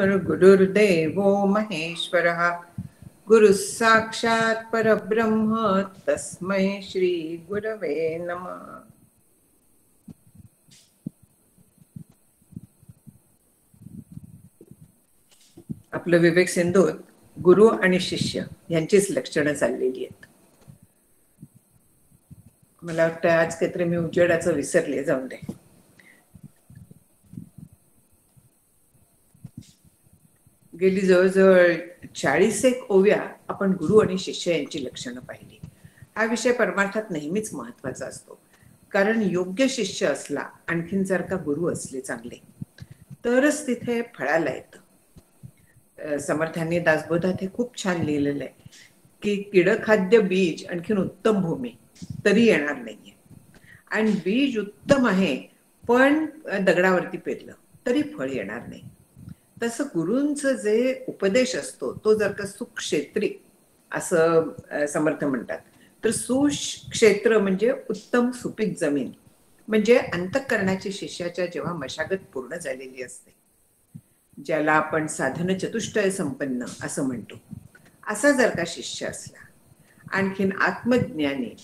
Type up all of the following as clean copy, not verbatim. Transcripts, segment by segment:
गुरुर्देवो महेश्वरः गुरुः साक्षात् परब्रह्म तस्मै श्री गुरवे नमः. आपलं विवेक सिंधूत गुरु आणि शिष्य यांचीच लक्षणं चाललेली आहेत. मला वाटतं आज काहीतरी मी उजेडाचं विसरले, जाऊन दे. गेली जवळजवळ 40 ओव्या आपण गुरु आणि शिष्य यांची लक्षणं पाहिली. हा विषय परमार्थात नेहमीच महत्वाचा असतो, कारण योग्य शिष्य असला, आणखीन जर का गुरु असले चांगले, तरच तिथे फळाला येतं. समर्थांनी दासबोधात हे खूप छान लिहिलेलं आहे की किडखाद्य बीज आणखीन उत्तम भूमी तरी येणार नाहीये, आणि बीज उत्तम आहे पण दगडावरती पेरलं तरी फळ येणार नाही. तसं गुरूंचं जे उपदेश असतो तो जर का सुक्षेत्री असं समर्थ म्हणतात, तर सुक्षेत्र म्हणजे उत्तम सुपीक जमीन, म्हणजे अंतःकरणाची शिष्याच्या जेव्हा मशागत पूर्ण झालेली असते, ज्याला आपण साधन चतुष्टय संपन्न असं म्हणतो, असा जर का शिष्य असला, आणखीन आत्मज्ञानी,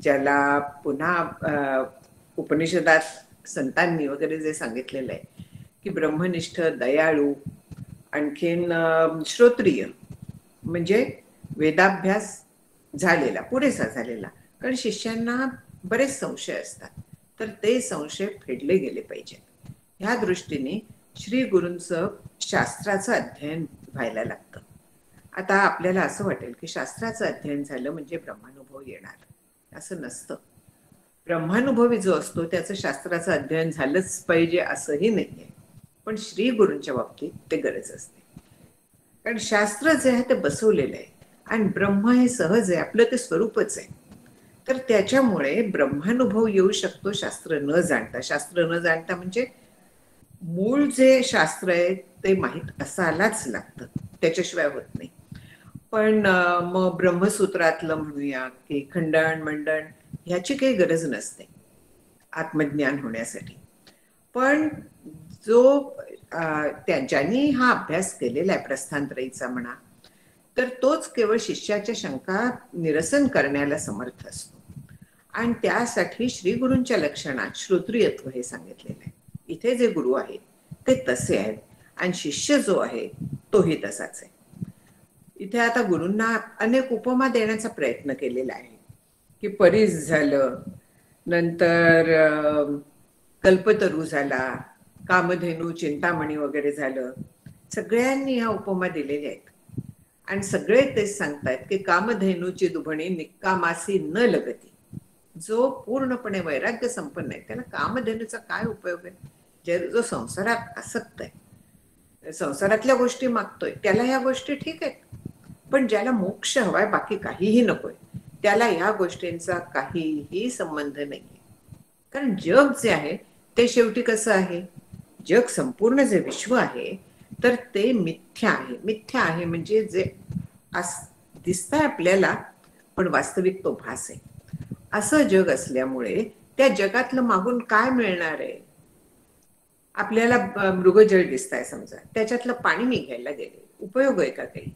ज्याला पुन्हा उपनिषदात संतांनी वगैरे जे सांगितलेलं आहे की ब्रह्मनिष्ठ, दयाळू, आणखीन श्रोत्रिय, म्हणजे वेदाभ्यास झालेला, पुरेसा झालेला. कारण शिष्यांना बरेच संशय असतात, तर ते संशय फेडले गेले पाहिजेत. ह्या दृष्टीने श्री गुरूंचं शास्त्राचं अध्ययन व्हायला लागतं. आता आपल्याला असं वाटेल की शास्त्राचं अध्ययन झालं म्हणजे ब्रह्मानुभव येणार, असं नसतं. ब्रह्मानुभवी जो असतो त्याचं शास्त्राचं अध्ययन झालंच पाहिजे असंही नाहीये, पण श्री गुरूंच्या बाबतीत ते गरज असते. कारण शास्त्र जे आहे ते बसवलेलं आहे आणि ब्रह्म हे सहज आहे, आपलं ते स्वरूपच आहे. तर त्याच्यामुळे ब्रह्मानुभव येऊ शकतो शास्त्र न जाणता. शास्त्र न जाणता म्हणजे मूळ जे शास्त्र आहे ते माहीत असायलाच लागतं, त्याच्याशिवाय होत नाही. पण मग ब्रह्मसूत्रातलं म्हणूया की खंडन मंडन ह्याची काही गरज नसते आत्मज्ञान होण्यासाठी. पण जो ज्यांनी हा अभ्यास केलेला आहे प्रस्थानत्रयीचा म्हणा, तर तोच केवळ शिष्याच्या शंका निरसन करण्याला समर्थ असतो. आणि त्यासाठी श्री गुरूंच्या लक्षणात श्रोत्रियत्व हे सांगितलेलं आहे. इथे जे गुरु आहेत ते तसे आहेत आणि शिष्य जो आहे तोही तसाच आहे. इथे आता गुरूंना अनेक उपमा देण्याचा प्रयत्न केलेला आहे की परीस झालं, नंतर कल्पतरू झाला, कामधेनू, चिंतामणी वगैरे झालं. सगळ्यांनी ह्या उपमा दिलेल्या आहेत आणि सगळे तेच सांगतायत की कामधेनूची दुभणी निक्कामासी न लगती. जो पूर्णपणे वैराग्य संपन्न आहे त्याला कामधेनूचा काय उपयोग आहे? जो संसारात आसक्त आहे, संसारातल्या गोष्टी मागतोय, त्याला ह्या गोष्टी ठीक आहेत. पण ज्याला मोक्ष हवाय, बाकी काहीही नकोय, त्याला ह्या गोष्टींचा काहीही संबंध नाहीये. कारण जग जे आहे ते शेवटी कसं आहे, जग संपूर्ण जे विश्व आहे तर ते मिथ्या आहे. मिथ्या आहे म्हणजे जे दिसतंय आपल्याला पण वास्तविक तो भास आहे. असं जग असल्यामुळे त्या जगातलं मागून काय मिळणार आहे? आपल्याला मृगजळ दिसताय समजा, त्याच्यातलं पाणी निघायला गेले, उपयोग आहे का काही?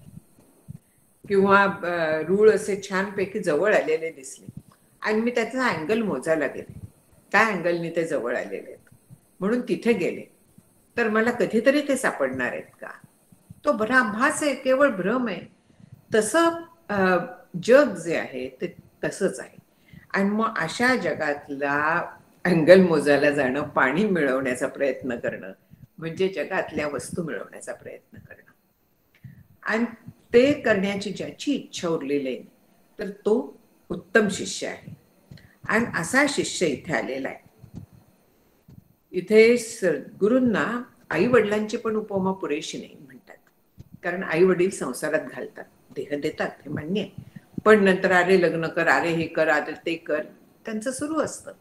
किंवा रूळ असे छानपैकी जवळ आलेले दिसले आणि मी त्याचा अँगल मोजायला गेले, काय अँगलनी ते जवळ आलेले आहेत म्हणून तिथे गेले, तर मला कधीतरी ते सापडणार आहेत का? तो भास आहे, केवळ भ्रम आहे. तसं जग जे आहे ते तसंच आहे. आणि मग अशा जगातला अँगल मोजायला जाणं, पाणी मिळवण्याचा प्रयत्न करणं, म्हणजे जगातल्या वस्तू मिळवण्याचा प्रयत्न करणं. आणि ते करण्याची ज्याची इच्छा उरलेली आहे तर तो उत्तम शिष्य आहे. आणि असा शिष्य इथे आलेला आहे. इथे सद्गुरूंना आई वडिलांची पण उपमा पुरेशी नाही म्हणतात, कारण आई वडील संसारात घालतात, देह देतात, हे मान्य आहे, पण नंतर अरे लग्न कर, अरे हे कर, अरे ते कर, त्यांचं सुरू असतं.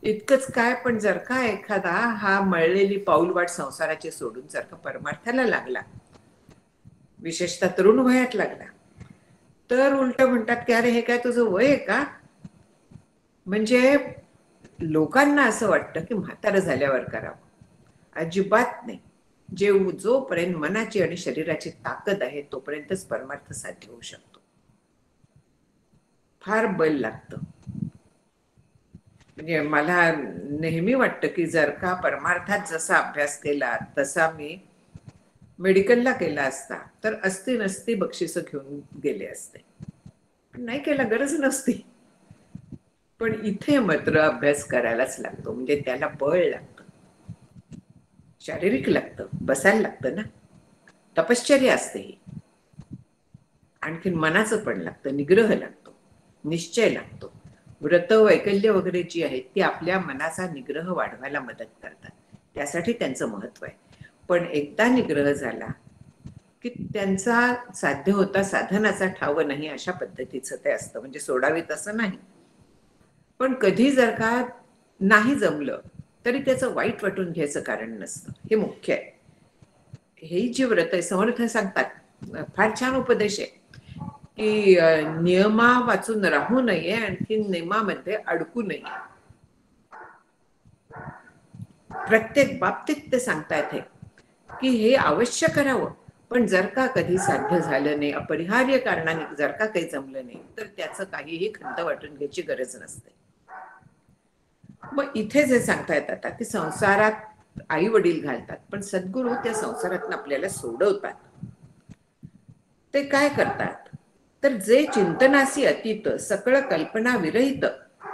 इतकंच काय, पण जर का एखादा हा मळलेली पाऊलवाट संसाराची सोडून जर का परमार्थाला लागला, विशेषतः तरुण वयात लागला, तर उलट म्हणतात की अरे हे काय तुझं वय आहे का? म्हणजे लोकांना असं वाटतं की म्हातारं झाल्यावर करावं. अजिबात नाही. जोपर्यंत मनाची आणि शरीराची ताकद आहे तोपर्यंतच परमार्थ साध्य होऊ शकतो. फार बल लागतं. म्हणजे मला नेहमी वाटतं की जर का परमार्थात जसा अभ्यास केला तसा मी मेडिकलला केला असता तर असती नसती बक्षिसं घेऊन गेले असते. नाही केला, गरज नसती. पण इथे मात्र अभ्यास करायलाच लागतो. म्हणजे त्याला बळ लागतं, शारीरिक लागतं, बसायला लागतं ना, तपश्चर्या असते ही. आणखीन मनाचं पण लागतं, निग्रह लागतो, निश्चय लागतो. व्रत वैकल्य वगैरे जी आहेत ती आपल्या मनाचा निग्रह वाढवायला मदत करतात, त्यासाठी त्यांचं महत्व आहे. पण एकदा निग्रह झाला की त्यांचा साध्य होता साधनाचा ठाव नाही अशा पद्धतीचं ते असतं. म्हणजे सोडावीत असं नाही, पण कधी जर का नाही जमलं तरी त्याचं वाईट वाटून घ्यायचं कारण नसतं. हे मुख्य आहे. हे जी व्रत आहे, समर्थ सांगतात, फार छान उपदेश आहे की नियमा वाचून राहू नये, आणखी नियमामध्ये अडकू नये. प्रत्येक बाबतीत ते सांगतायत हे की हे अवश्य करावं, पण जर का कधी साध्य झालं नाही, अपरिहार्य कारणाने जर का काही जमलं नाही तर त्याचं काहीही खंत वाटून घ्यायची गरज नसते. मग इथे जे सांगतायत आता की संसारात आई वडील घालतात, पण सद्गुरू त्या संसारातून आपल्याला सोडवतात. ते काय करतात तर जे चिंतनासी अतीत सकळ कल्पना विरहित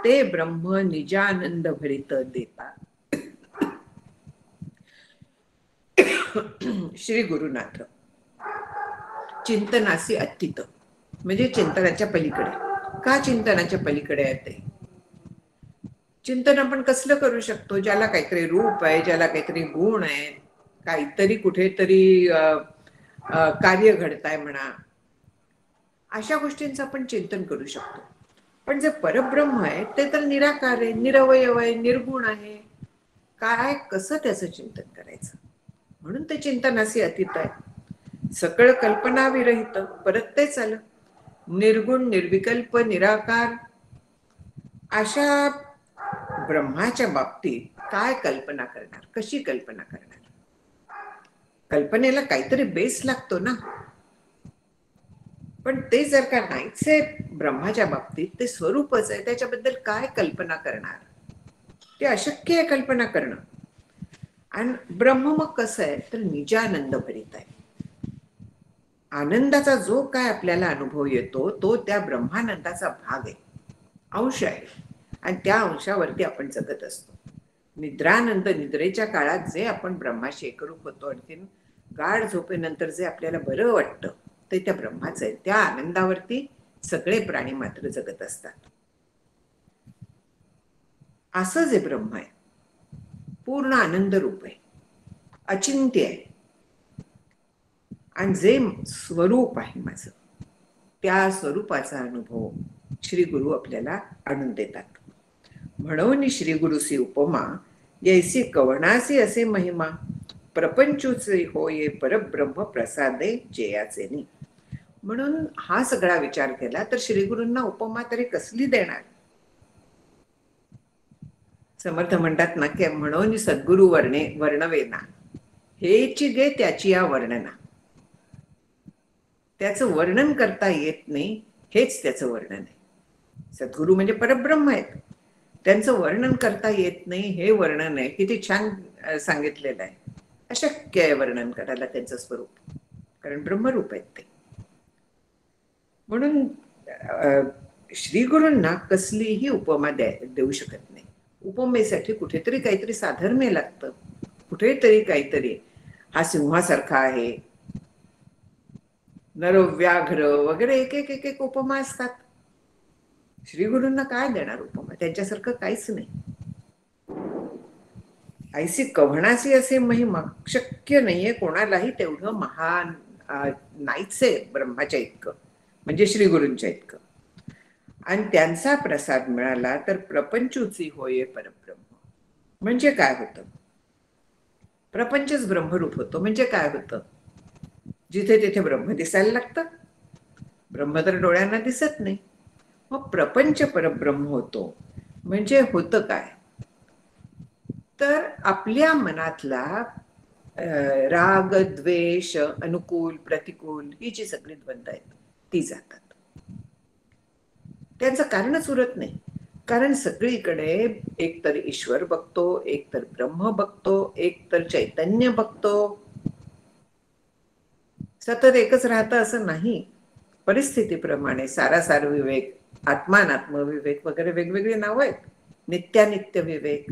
ते ब्रह्म निजानंद भरित देतात. श्री गुरुनाथ चिंतनासी अतीत म्हणजे चिंतनाच्या पलीकडे. का चिंतनाच्या पलीकडे आहे ते? चिंतन आपण कसलं करू शकतो? ज्याला काहीतरी रूप आहे, ज्याला काहीतरी गुण आहे, काहीतरी कुठेतरी कार्य घडताय म्हणा, अशा गोष्टींचं आपण चिंतन करू शकतो. पण जे परब्रह्म आहे ते तर निराकार आहे, निरवयव आहे, निर्गुण आहे. काय कसं त्याचं चिंतन करायचं? म्हणून ते चिंतनासी अतीत आहे. सकळ कल्पना विरहित, परत तेच आलं, निर्गुण निर्विकल्प निराकार. अशा ब्रह्माच्या बाबतीत काय कल्पना करणार, कशी कल्पना करणार? कल्पनेला काहीतरी बेस लागतो ना. पण ते जर का नाहीच आहे ब्रह्माच्या बाबतीत, ते स्वरूपच आहे, त्याच्याबद्दल काय कल्पना करणार? ते अशक्य आहे कल्पना करणं. आणि ब्रह्म मग कसं आहे तर निजानंद भरित आहे. आनंदाचा जो काय आपल्याला अनुभव येतो तो त्या ब्रह्मानंदाचा भाग आहे, अंश आहे, आणि त्या अंशावरती आपण जगत असतो. निद्रानंद, निद्रेच्या काळात जे आपण ब्रह्माशी एकरूप होतो, आणखीन गाढ झोपेनंतर जे आपल्याला बरं वाटतं ते त्या ब्रह्माचं आहे. त्या आनंदावरती सगळे प्राणी मात्र जगत असतात. असं जे ब्रह्म आहे पूर्ण आनंद रूप आहे, अचिंत्य आहे, आणि जे स्वरूप आहे माझं त्या स्वरूपाचा अनुभव श्री गुरु आपल्याला आणून देतात. म्हणून श्री गुरुसी उपमा यैसी कवनासी असे महिमा प्रपंचूचे होये परब्रह्म प्रसादे जयाचेनी. म्हणून हा सगळा विचार केला तर श्री गुरूंना उपमा तरी कसली देणार? समर्थ म्हणतात ना की म्हणून सद्गुरु वर्णवेना हेची गे त्याची या वर्णना. त्याचं वर्णन करता येत नाही, हेच त्याचं वर्णन आहे. सद्गुरु म्हणजे परब्रह्म आहेत, त्यांचं वर्णन करता येत नाही हे वर्णन आहे. किती छान सांगितलेलं आहे. अशक्य आहे वर्णन करायला त्यांचं स्वरूप, कारण ब्रह्मरूप आहेत ते. म्हणून श्री गुरूंना कसलीही उपमा देऊ शकत नाही. उपमेसाठी कुठेतरी काहीतरी साधर्म्य लागतं, कुठेतरी काहीतरी हा सिंहासारखा आहे, नरव्याघ्र वगैरे एक एक एक एक उपमा असतात. श्री गुरूंना काय देणार उपमा? त्यांच्यासारखं काहीच नाही. ऐसी कव्हणासी असे महिमा शक्य नाहीये कोणालाही तेवढं महान नाहीच आहे ब्रह्माच्या इतकं, म्हणजे श्री गुरूंच्या इतकं. आणि त्यांचा प्रसाद मिळाला तर प्रपंचूची होय परब्रह्म. म्हणजे काय होतं? प्रपंचच ब्रह्मरूप होतो. म्हणजे काय होतं? जिथे तिथे ब्रह्म दिसायला लागतं. ब्रह्म तर डोळ्यांना दिसत नाही. मग प्रपंच परब्रह्म होतो. म्हणजे होतं काय तर आपल्या मनातला राग द्वेष अनुकूल प्रतिकूल ही जी सगळी द्वंद्व आहेत ती जातात. त्यांचं कारणच उरत नाही. कारण सगळीकडे एक तर ईश्वर बघतो, एक तर ब्रह्म बघतो, एक तर चैतन्य बघतो. सतत एकच राहतं असं नाही. परिस्थितीप्रमाणे सारासार विवेक, आत्मानात्म विवेक वगैरे वेगवेगळी नावं आहेत. नित्यानित्य विवेक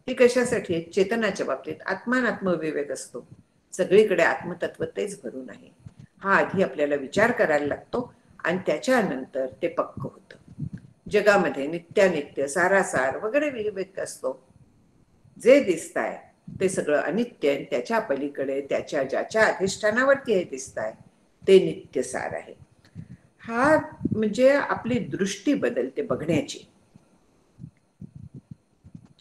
ही कशासाठी आहे? चेतनाच्या बाबतीत आत्मानात्म विवेक असतो. सगळीकडे आत्मतत्व तेच भरून आहे हा आधी आपल्याला विचार करायला लागतो आणि त्याच्यानंतर ते पक्क होतं. जगामध्ये नित्यानित्य सारासार वगैरे विवेक असतो. जे दिसताय ते सगळं अनित्य, त्याच्या पलीकडे त्याच्या ज्याच्या अधिष्ठानावरती हे दिसताय ते नित्य सार आहे. हा म्हणजे आपली दृष्टी बदलते बघण्याची.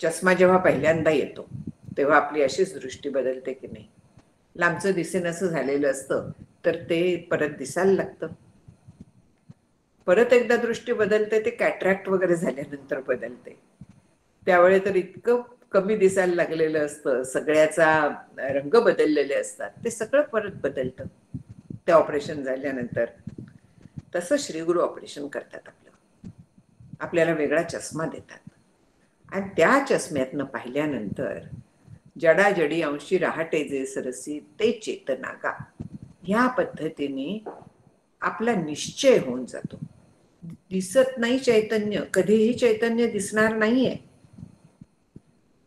चष्मा जेव्हा पहिल्यांदा येतो तेव्हा आपली अशीच दृष्टी बदलते की नाही? लांबचं दिसेनासं झालेलं असतं तर ते परत दिसायला लागतं. परत एकदा दृष्टी बदलते ते कॅटरॅक्ट वगैरे झाल्यानंतर बदलते. त्यावेळी तर इतकं कमी दिसायला लागलेलं असतं, सगळ्याचा रंग बदललेले असतात, ते सगळं परत बदलतं ते ऑपरेशन झाल्यानंतर. तसं श्रीगुरु ऑपरेशन करतात आपलं, आपल्याला वेगळा चष्मा देतात आणि त्या चष्म्यातनं पाहिल्यानंतर जडाजडी अंशी राहते जे सरसी ते चेतनागा ह्या पद्धतीने आपला निश्चय होऊन जातो. दिसत नाही चैतन्य, कधीही चैतन्य दिसणार नाहीये,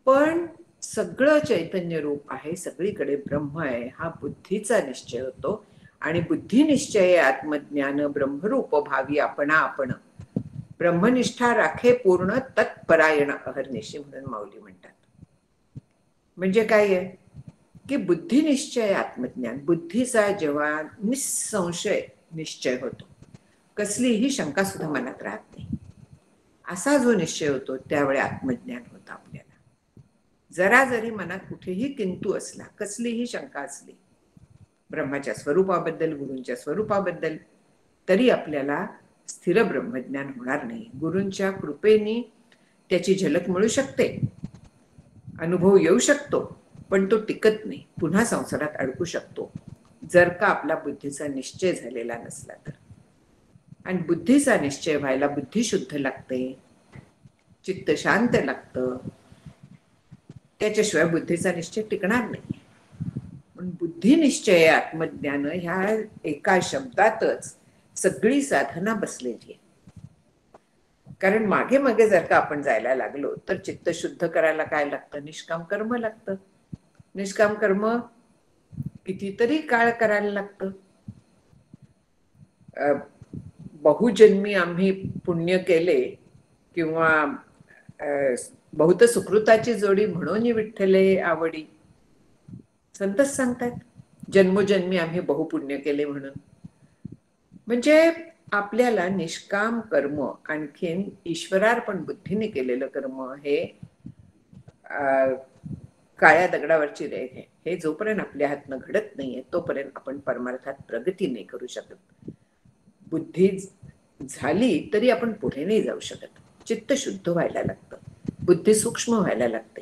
पण सगळं चैतन्य रूप आहे, सगळीकडे ब्रह्म आहे हा बुद्धीचा निश्चय होतो. आणि बुद्धी निश्चय आत्मज्ञान ब्रह्मरूप भावी आपणा आपण ब्रह्मनिष्ठा राखे पूर्ण तत्परायण अहर्निशी म्हणून माऊली म्हणतात. म्हणजे काय आहे की बुद्धी निश्चय आत्मज्ञान, बुद्धीचा जेव्हा निसंशय निश्चय होतो, कसलीही शंका सुद्धा मनात राहत नाही, असा जो निश्चय होतो त्यावेळी आत्मज्ञान होतं आपल्याला. जरा जरी मनात कुठेही किंतु असला, कसलीही शंका असली ब्रह्माच्या स्वरूपाबद्दल, गुरूंच्या स्वरूपाबद्दल, तरी आपल्याला स्थिर ब्रह्मज्ञान होणार नाही. गुरूंच्या कृपेने त्याची झलक मिळू शकते, अनुभव येऊ शकतो, पण तो टिकत नाही, पुन्हा संसारात अडकू शकतो जर का आपला बुद्धीचा निश्चय झालेला नसला तर. आणि बुद्धीचा निश्चय व्हायला बुद्धी शुद्ध लागते, चित्त शांत लागतं, त्याच्याशिवाय बुद्धीचा निश्चय टिकणार नाही. पण बुद्धी निश्चय आत्मज्ञान ह्या एका शब्दातच सगळी साधना बसलेली आहे. कारण मागे मागे जर का आपण जायला लागलो तर चित्त शुद्ध करायला काय लागतं? निष्काम कर्म लागतं. निष्काम कर्म कितीतरी काळ करायला लागतं. बहुजन्मी आम्ही पुण्य केले किंवा बहुत सुकृताची जोडी म्हणून विठ्ठले आवडी, संतच सांगतात. जन्मोजन्मी आम्ही बहुपुण्य केले म्हणून. म्हणजे आपल्याला निष्काम कर्म, आणखीन ईश्वरार्पण बुद्धीने केलेलं कर्म हे काळ्या दगडावरची रेघ आहे. हे जोपर्यंत आपल्या हातनं घडत नाहीये तोपर्यंत आपण परमार्थात प्रगती नाही करू शकत. बुद्धी झाली तरी आपण पुढे नाही जाऊ शकत. चित्त शुद्ध व्हायला लागतं, बुद्धी सूक्ष्म व्हायला लागते,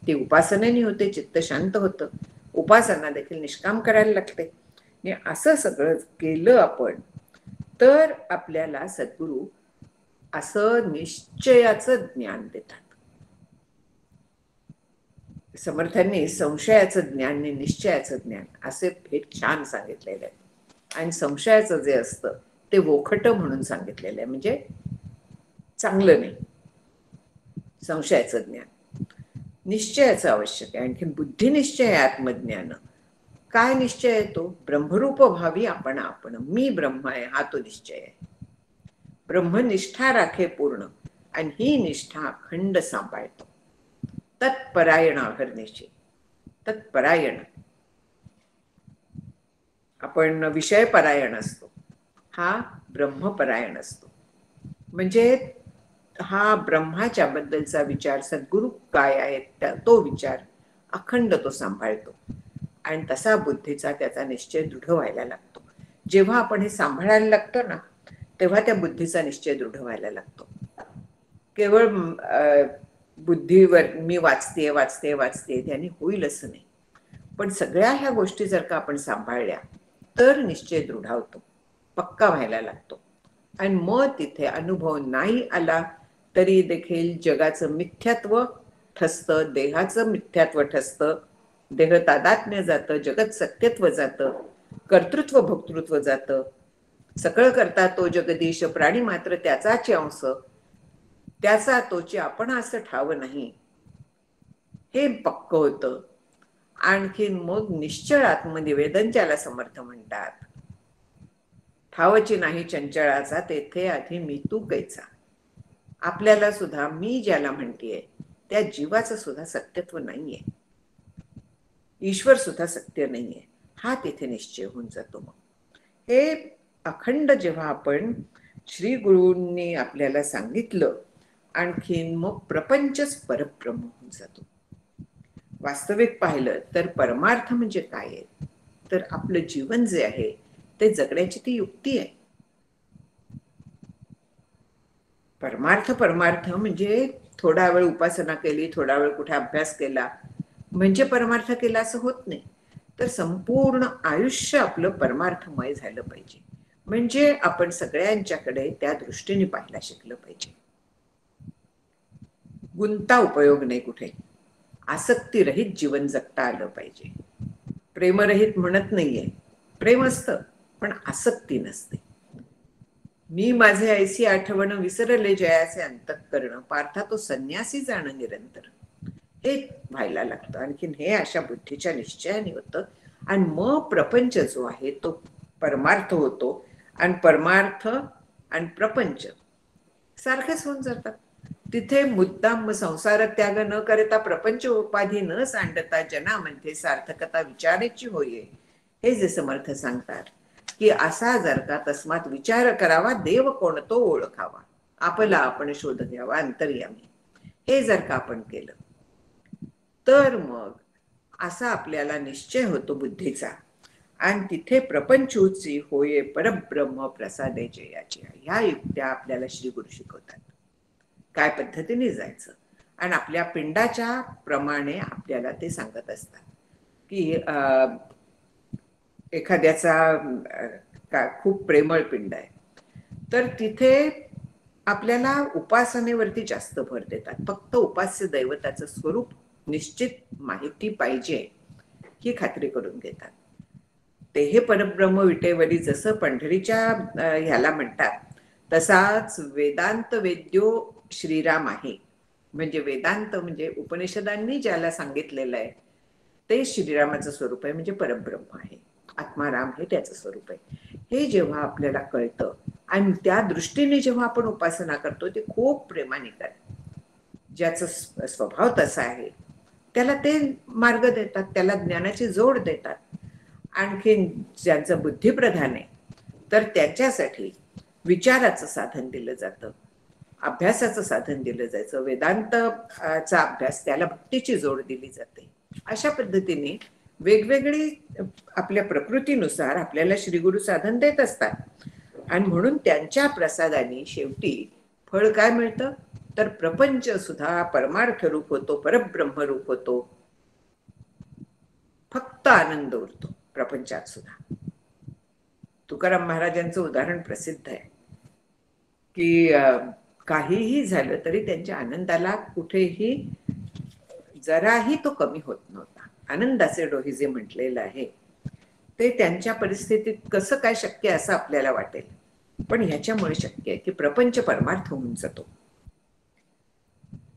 ती उपासनेने होते, चित्त शांत होतं, उपासना देखील निष्काम करायला लागते. आणि असं सगळं केलं आपण तर आपल्याला सद्गुरू असं निश्चयाचं ज्ञान देतात. समर्थांनी संशयाचं ज्ञान आणि निश्चयाचं ज्ञान असे भेद छान सांगितलेले आहेत. आणि संशयाचं जे असतं ते वोखट म्हणून सांगितलेलं आहे, म्हणजे चांगलं नाही. संशयाचं ज्ञान निश्चयाचं आवश्यक आहे. आणखी बुद्धी निश्चय आत्मज्ञान. काय निश्चय येतो? ब्रह्मरूप भावी आपण आपण, मी ब्रह्म आहे हा तो निश्चय आहे. ब्रह्मनिष्ठा राखे पूर्ण, आणि ही निष्ठा अखंड सांभाळतो. तत्परायण अहर्निशी. तत्परायण, आपण विषय परायण असतो, हा ब्रह्मपरायण असतो. म्हणजे हा ब्रह्माच्या बद्दलचा विचार, सद्गुरु काय आहेत तो विचार अखंड तो सांभाळतो. आणि तसा बुद्धीचा त्याचा निश्चय दृढ व्हायला लागतो. जेव्हा आपण हे सांभाळायला लागतो ना तेव्हा त्या बुद्धीचा निश्चय दृढ व्हायला लागतो. केवळ बुद्धीवर मी वाचते वाचते वाचते त्याने होईल असं नाही, पण सगळ्या ह्या गोष्टी जर का आपण सांभाळल्या तर निश्चय दृढावतो, पक्का व्हायला लागतो. आणि मग तिथे अनुभव नाही आला तरी देखील जगाचं मिथ्यात्व ठसतं, देहाचं मिथ्यात्व ठसतं, देह तादात्म्य जातं, जगत सत्यत्व जातं, कर्तृत्व भोक्तृत्व जातं. सकळ करता तो जगदीश, प्राणी मात्र त्याचाच अंश, त्याचा तोची आपण असं ठाव नाही, हे पक्क होतं. आणखीन मग निश्चळ आत्मनिवेदन ज्याला समर्थ म्हणतात. ठावची नाही चंचळाचा, तेथे आधी मी तू कैचा. आपल्याला सुद्धा मी ज्याला म्हणतेय त्या जीवाचं सुद्धा सत्यत्व नाहीये, ईश्वर सुद्धा सत्य नाहीये, हा तिथे निश्चय होऊन जातो. मग हे अखंड जेव्हा आपण श्री गुरूंनी आपल्याला सांगितलं, आणखीन मग प्रपंचच परब्रह्म होऊन जातो. वास्तविक पाहिलं तर परमार्थ म्हणजे काय आहे, तर आपलं जीवन जे आहे ते जगण्याची ती युक्ती आहे. परमार्थ परमार्थ म्हणजे थोडा वेळ उपासना केली, थोडा वेळ कुठे अभ्यास केला म्हणजे परमार्थ केला असं होत नाही. तर संपूर्ण आयुष्य आपलं परमार्थमय झालं पाहिजे. म्हणजे आपण सगळ्यांच्याकडे त्या दृष्टीने पाहायला शिकलं पाहिजे. गुंता उपयोग नाही कुठे, आसक्तीरहित जीवन जगता आलं पाहिजे. प्रेमरहित म्हणत नाहीये, प्रेम असतं पण आसक्ती नसते. मी माझे ऐसी आठवण विसरले जयाचे अंतःकरण, पार्था तो संन्यासी जाणं निरंतर, हे व्हायला लागतं. आणखीन हे अशा बुद्धीच्या निश्चयाने होतं. आणि मग प्रपंच जो आहे तो परमार्थ होतो. आणि परमार्थ आणि प्रपंच सारखेच होऊन जातात. तिथे मुद्दाम संसार त्याग न करता, प्रपंच उपाधी न सांडता, जनामध्ये सार्थकता विचारायची होय, हे जे समर्थ सांगतात की असा जर का तस्मात विचार करावा, देव कोण तो ओळखावा, आपला आपण शोध घ्यावा अंतर्यामी, हे जर का आपण केलं तर मग असा आपल्याला निश्चय होतो बुद्धीचा. आणि तिथे प्रपंचूची होय परब्रह्म प्रसादे जयाची, ह्या युक्त्या आपल्याला श्री गुरु शिकवतात. काय पद्धतीने जायचं, आणि आपल्या पिंडाच्या प्रमाणे आपल्याला ते सांगत असतात की एखाद्याचा खूप प्रेमळ पिंड आहे तर तिथे आपल्याला उपासनेवरती जास्त भर देतात. फक्त उपास्य दैवताचं स्वरूप निश्चित माहिती पाहिजे ही खात्री करून घेतात. ते हे परब्रह्म विटेवरी जसं पंढरीच्या ह्याला म्हणतात, तसाच वेदांत वेद्यो श्रीराम आहे. म्हणजे वेदांत म्हणजे उपनिषदांनी ज्याला सांगितलेलं आहे ते श्रीरामाचं स्वरूप आहे, म्हणजे परब्रह्म आहे, आत्माराम हे त्याचं स्वरूप आहे. हे जेव्हा आपल्याला कळतं आणि त्या दृष्टीने जेव्हा आपण उपासना करतो, ते खूप प्रेमाने करतो. ज्याचा स्वभाव तसा आहे त्याला ते मार्ग देतात, त्याला ज्ञानाची जोड देतात. आणखीन ज्यांचं बुद्धिप्रधान आहे तर त्याच्यासाठी विचाराचं साधन दिलं जातं, अभ्यासाचं साधन दिलं जायचं, वेदांतचा अभ्यास, त्याला भक्तीची जोड दिली जाते. अशा पद्धतीने वेगवेगळी आपल्या प्रकृतीनुसार आपल्याला श्रीगुरु साधन देत असतात. आणि म्हणून त्यांच्या प्रसादाने शेवटी फळ काय मिळतं, तर प्रपंच सुद्धा परमार्थ रूप होतो, परब्रह्म रूप होतो, फक्त आनंद उरतो प्रपंचात सुद्धा. तुकाराम महाराजांचं उदाहरण प्रसिद्ध आहे की काहीही झालं तरी त्यांच्या आनंदाला कुठेही जराही तो कमी होत नव्हता. आनंदाचे डोही जे म्हटलेलं आहे ते त्यांच्या परिस्थितीत कसं काय शक्य असं आपल्याला वाटेल, पण ह्याच्यामुळे शक्य आहे की प्रपंच परमार्थ होऊन जातो.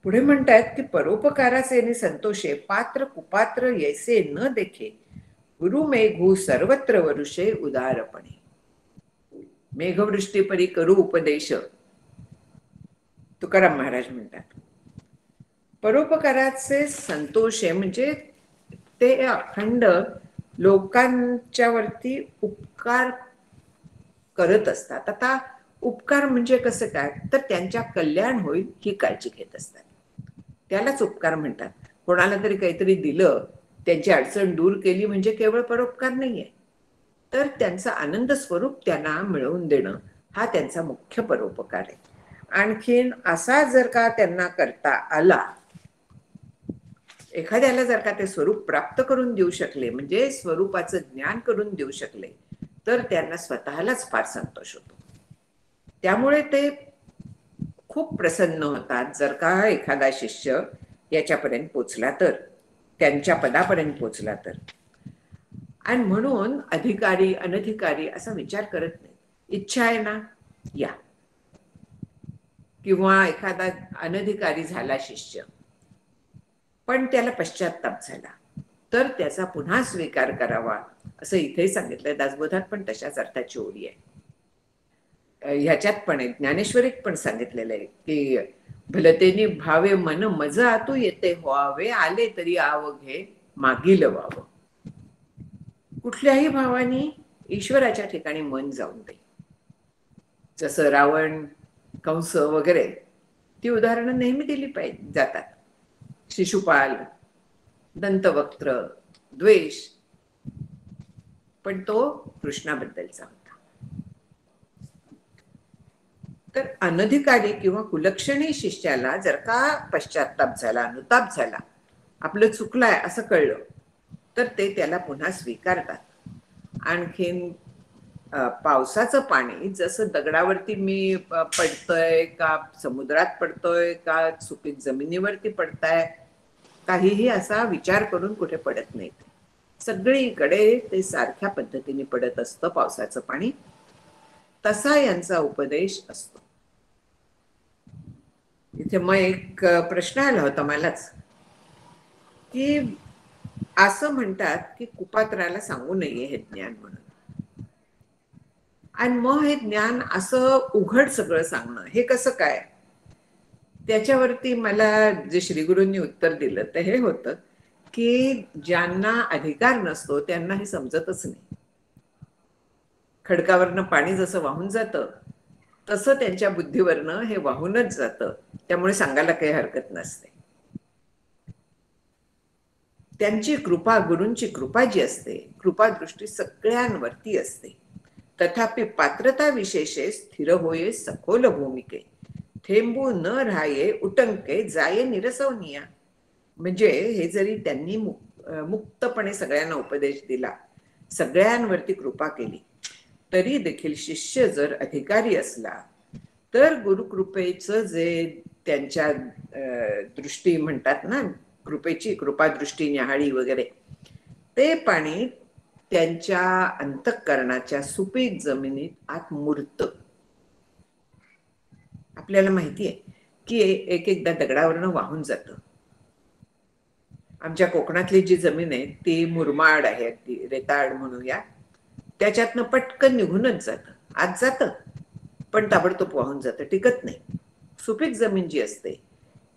पुढे म्हणतात की परोपकाराचे संतोषे, पात्र कुपात्र यैसे न देखे, गुरु मेघू सर्वत्र वरुषे उदारपणे. मेघवृष्टी परी करू उपदेश, तुकाराम महाराज म्हणतात. परोपकाराचे संतोष आहे म्हणजे ते अखंड लोकांच्या वरती उपकार करत असतात. आता उपकार म्हणजे कसं काय, तर त्यांच्या कल्याण होईल ही काळजी घेत असतात, त्यालाच उपकार म्हणतात. कोणाला तरी काहीतरी दिलं, त्यांची अडचण दूर केली म्हणजे केवळ परोपकार नाहीये, तर त्यांचा आनंद स्वरूप त्यांना मिळवून देणं हा त्यांचा मुख्य परोपकार आहे. आणखीन असा जर का त्यांना करता आला एखाद्याला जर का ते स्वरूप प्राप्त करून देऊ शकले, म्हणजे स्वरूपाचं ज्ञान करून देऊ शकले, तर त्यांना स्वतःलाच फार संतोष होतो. त्यामुळे ते खूप प्रसन्न होतात जर का एखादा शिष्य याच्यापर्यंत पोचला तर, त्यांच्या पदापर्यंत पोचला तर. आणि म्हणून अधिकारी अनधिकारी असा विचार करत नाही. इच्छा आहे ना, या. किंवा एखादा अनधिकारी झाला शिष्य, पण त्याला पश्चाताप झाला, तर त्याचा पुन्हा स्वीकार करावा असं इथे सांगितलंय. दासबोधात पण तशाच अर्थाची ओळी आहे. ह्याच्यात पण आहे, ज्ञानेश्वरीत पण सांगितलेलं आहे की भलतेनी भावे मन मज आतू येते व्हावे, आले तरी आवघे मागील व्हावं. कुठल्याही भावानी ईश्वराच्या ठिकाणी मन जाऊन दे. जसं रावण, कंस वगैरे, ती उदाहरणं नेहमी दिली पाहिजे जातात. शिशुपाल, दंतवक्त्र, द्वेष, पण तो कृष्णाबद्दलचा होता. तर अनधिकारी किंवा कुलक्षणी शिष्याला जर का पश्चाताप झाला, अनुताप झाला, आपलं चुकलंय असं कळलं, तर ते त्याला पुन्हा स्वीकारतात. आणखीन पावसाचं पाणी जसं दगडावरती मी पडतोय का समुद्रात पडतोय का सुपीक जमिनीवरती पडताय, काहीही असा विचार करून कुठे पडत नाही. सगळीकडे ते सारख्या पद्धतीने पडत असतं पावसाचं पाणी. तसा यांचा उपदेश असतो. इथे मग एक प्रश्न आला होता मलाच, की असं म्हणतात की कुपात्राला सांगू नये हे ज्ञान म्हणून, आणि मग हे ज्ञान असं उघड सगळं सांगणं हे कसं काय? त्याच्यावरती मला जे श्रीगुरूंनी उत्तर दिलं ते हे होतं की ज्यांना अधिकार नसतो त्यांना हे समजतच नाही. खडकावरनं पाणी जसं वाहून जातं तसं त्यांच्या बुद्धीवरनं हे वाहूनच जातं. त्यामुळे सांगायला काही हरकत नसते. त्यांची कृपा, गुरूंची कृपा जी असते, कृपादृष्टी सगळ्यांवरती असते. तथापि पात्रता विशेषे स्थिर होये सखोल भूमिके, थेंबू न राहाये उटंके जाये निरसवनिया. म्हणजे हे जरी त्यांनी मुक्तपणे सगळ्यांना उपदेश दिला, सगळ्यांवरती कृपा केली, तरी देखील शिष्य जर अधिकारी असला तर गुरुकृपेचं जे त्यांच्या दृष्टी म्हणतात ना, कृपेची कृपादृष्टी न्याहाळी वगैरे, ते पाणी त्यांच्या अंतःकरणाच्या सुपीक जमिनीत आत मुरतं. आपल्याला माहिती आहे की एक एकदा दगडावरनं वाहून जातं. आमच्या कोकणातली जी जमीन आहे ती मुरमाड आहे, ती रेताड म्हणूया, त्याच्यातनं पटकन निघूनच जातं, आत जातं पण ताबडतोब वाहून जातं, टिकत नाही. सुपीक जमीन जी असते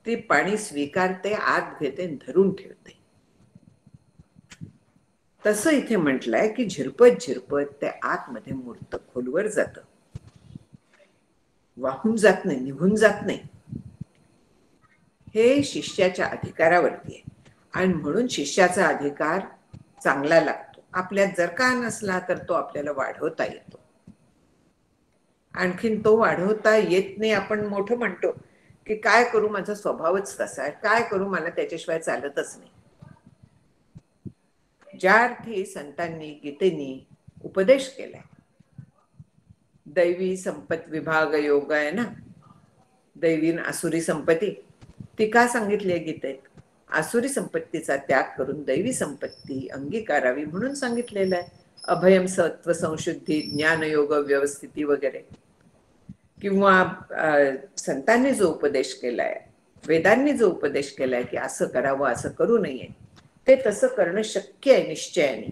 ती पाणी स्वीकारते, आत घेते, धरून ठेवते. तसं इथे म्हटलंय की झिरपत झिरपत ते आतमध्ये मुरतं, खोलवर जातं, वाहून जात नाही, निघून जात नाही. हे शिष्याच्या अधिकारावरती आहे. आणि म्हणून शिष्याचा अधिकार चांगला लागतो. आपल्यात जर का नसला तर तो आपल्याला वाढवता येतो. आणखीन तो वाढवता येत नाही. आपण मोठं म्हणतो की काय करू, माझा स्वभावच तसा आहे, काय करू, मला त्याच्याशिवाय चालतच नाही. ज्या अर्थी संतांनी गीतेनी उपदेश केलाय, दैवी संपत विभाग योग आहे ना, दैवी आसुरी संपत्ती, ती का सांगितली आहे गीतेत? आसुरी संपत्तीचा त्याग करून दैवी संपत्ती अंगीकारावी म्हणून सांगितलेलं आहे. अभयम सत्व संशुद्धी ज्ञानयोग व्यवस्थिती वगैरे. किंवा संतांनी जो उपदेश केलाय, वेदांनी जो उपदेश केलाय की असं करावं असं करू नये, ते तसं करणं शक्य आहे निश्चयाने.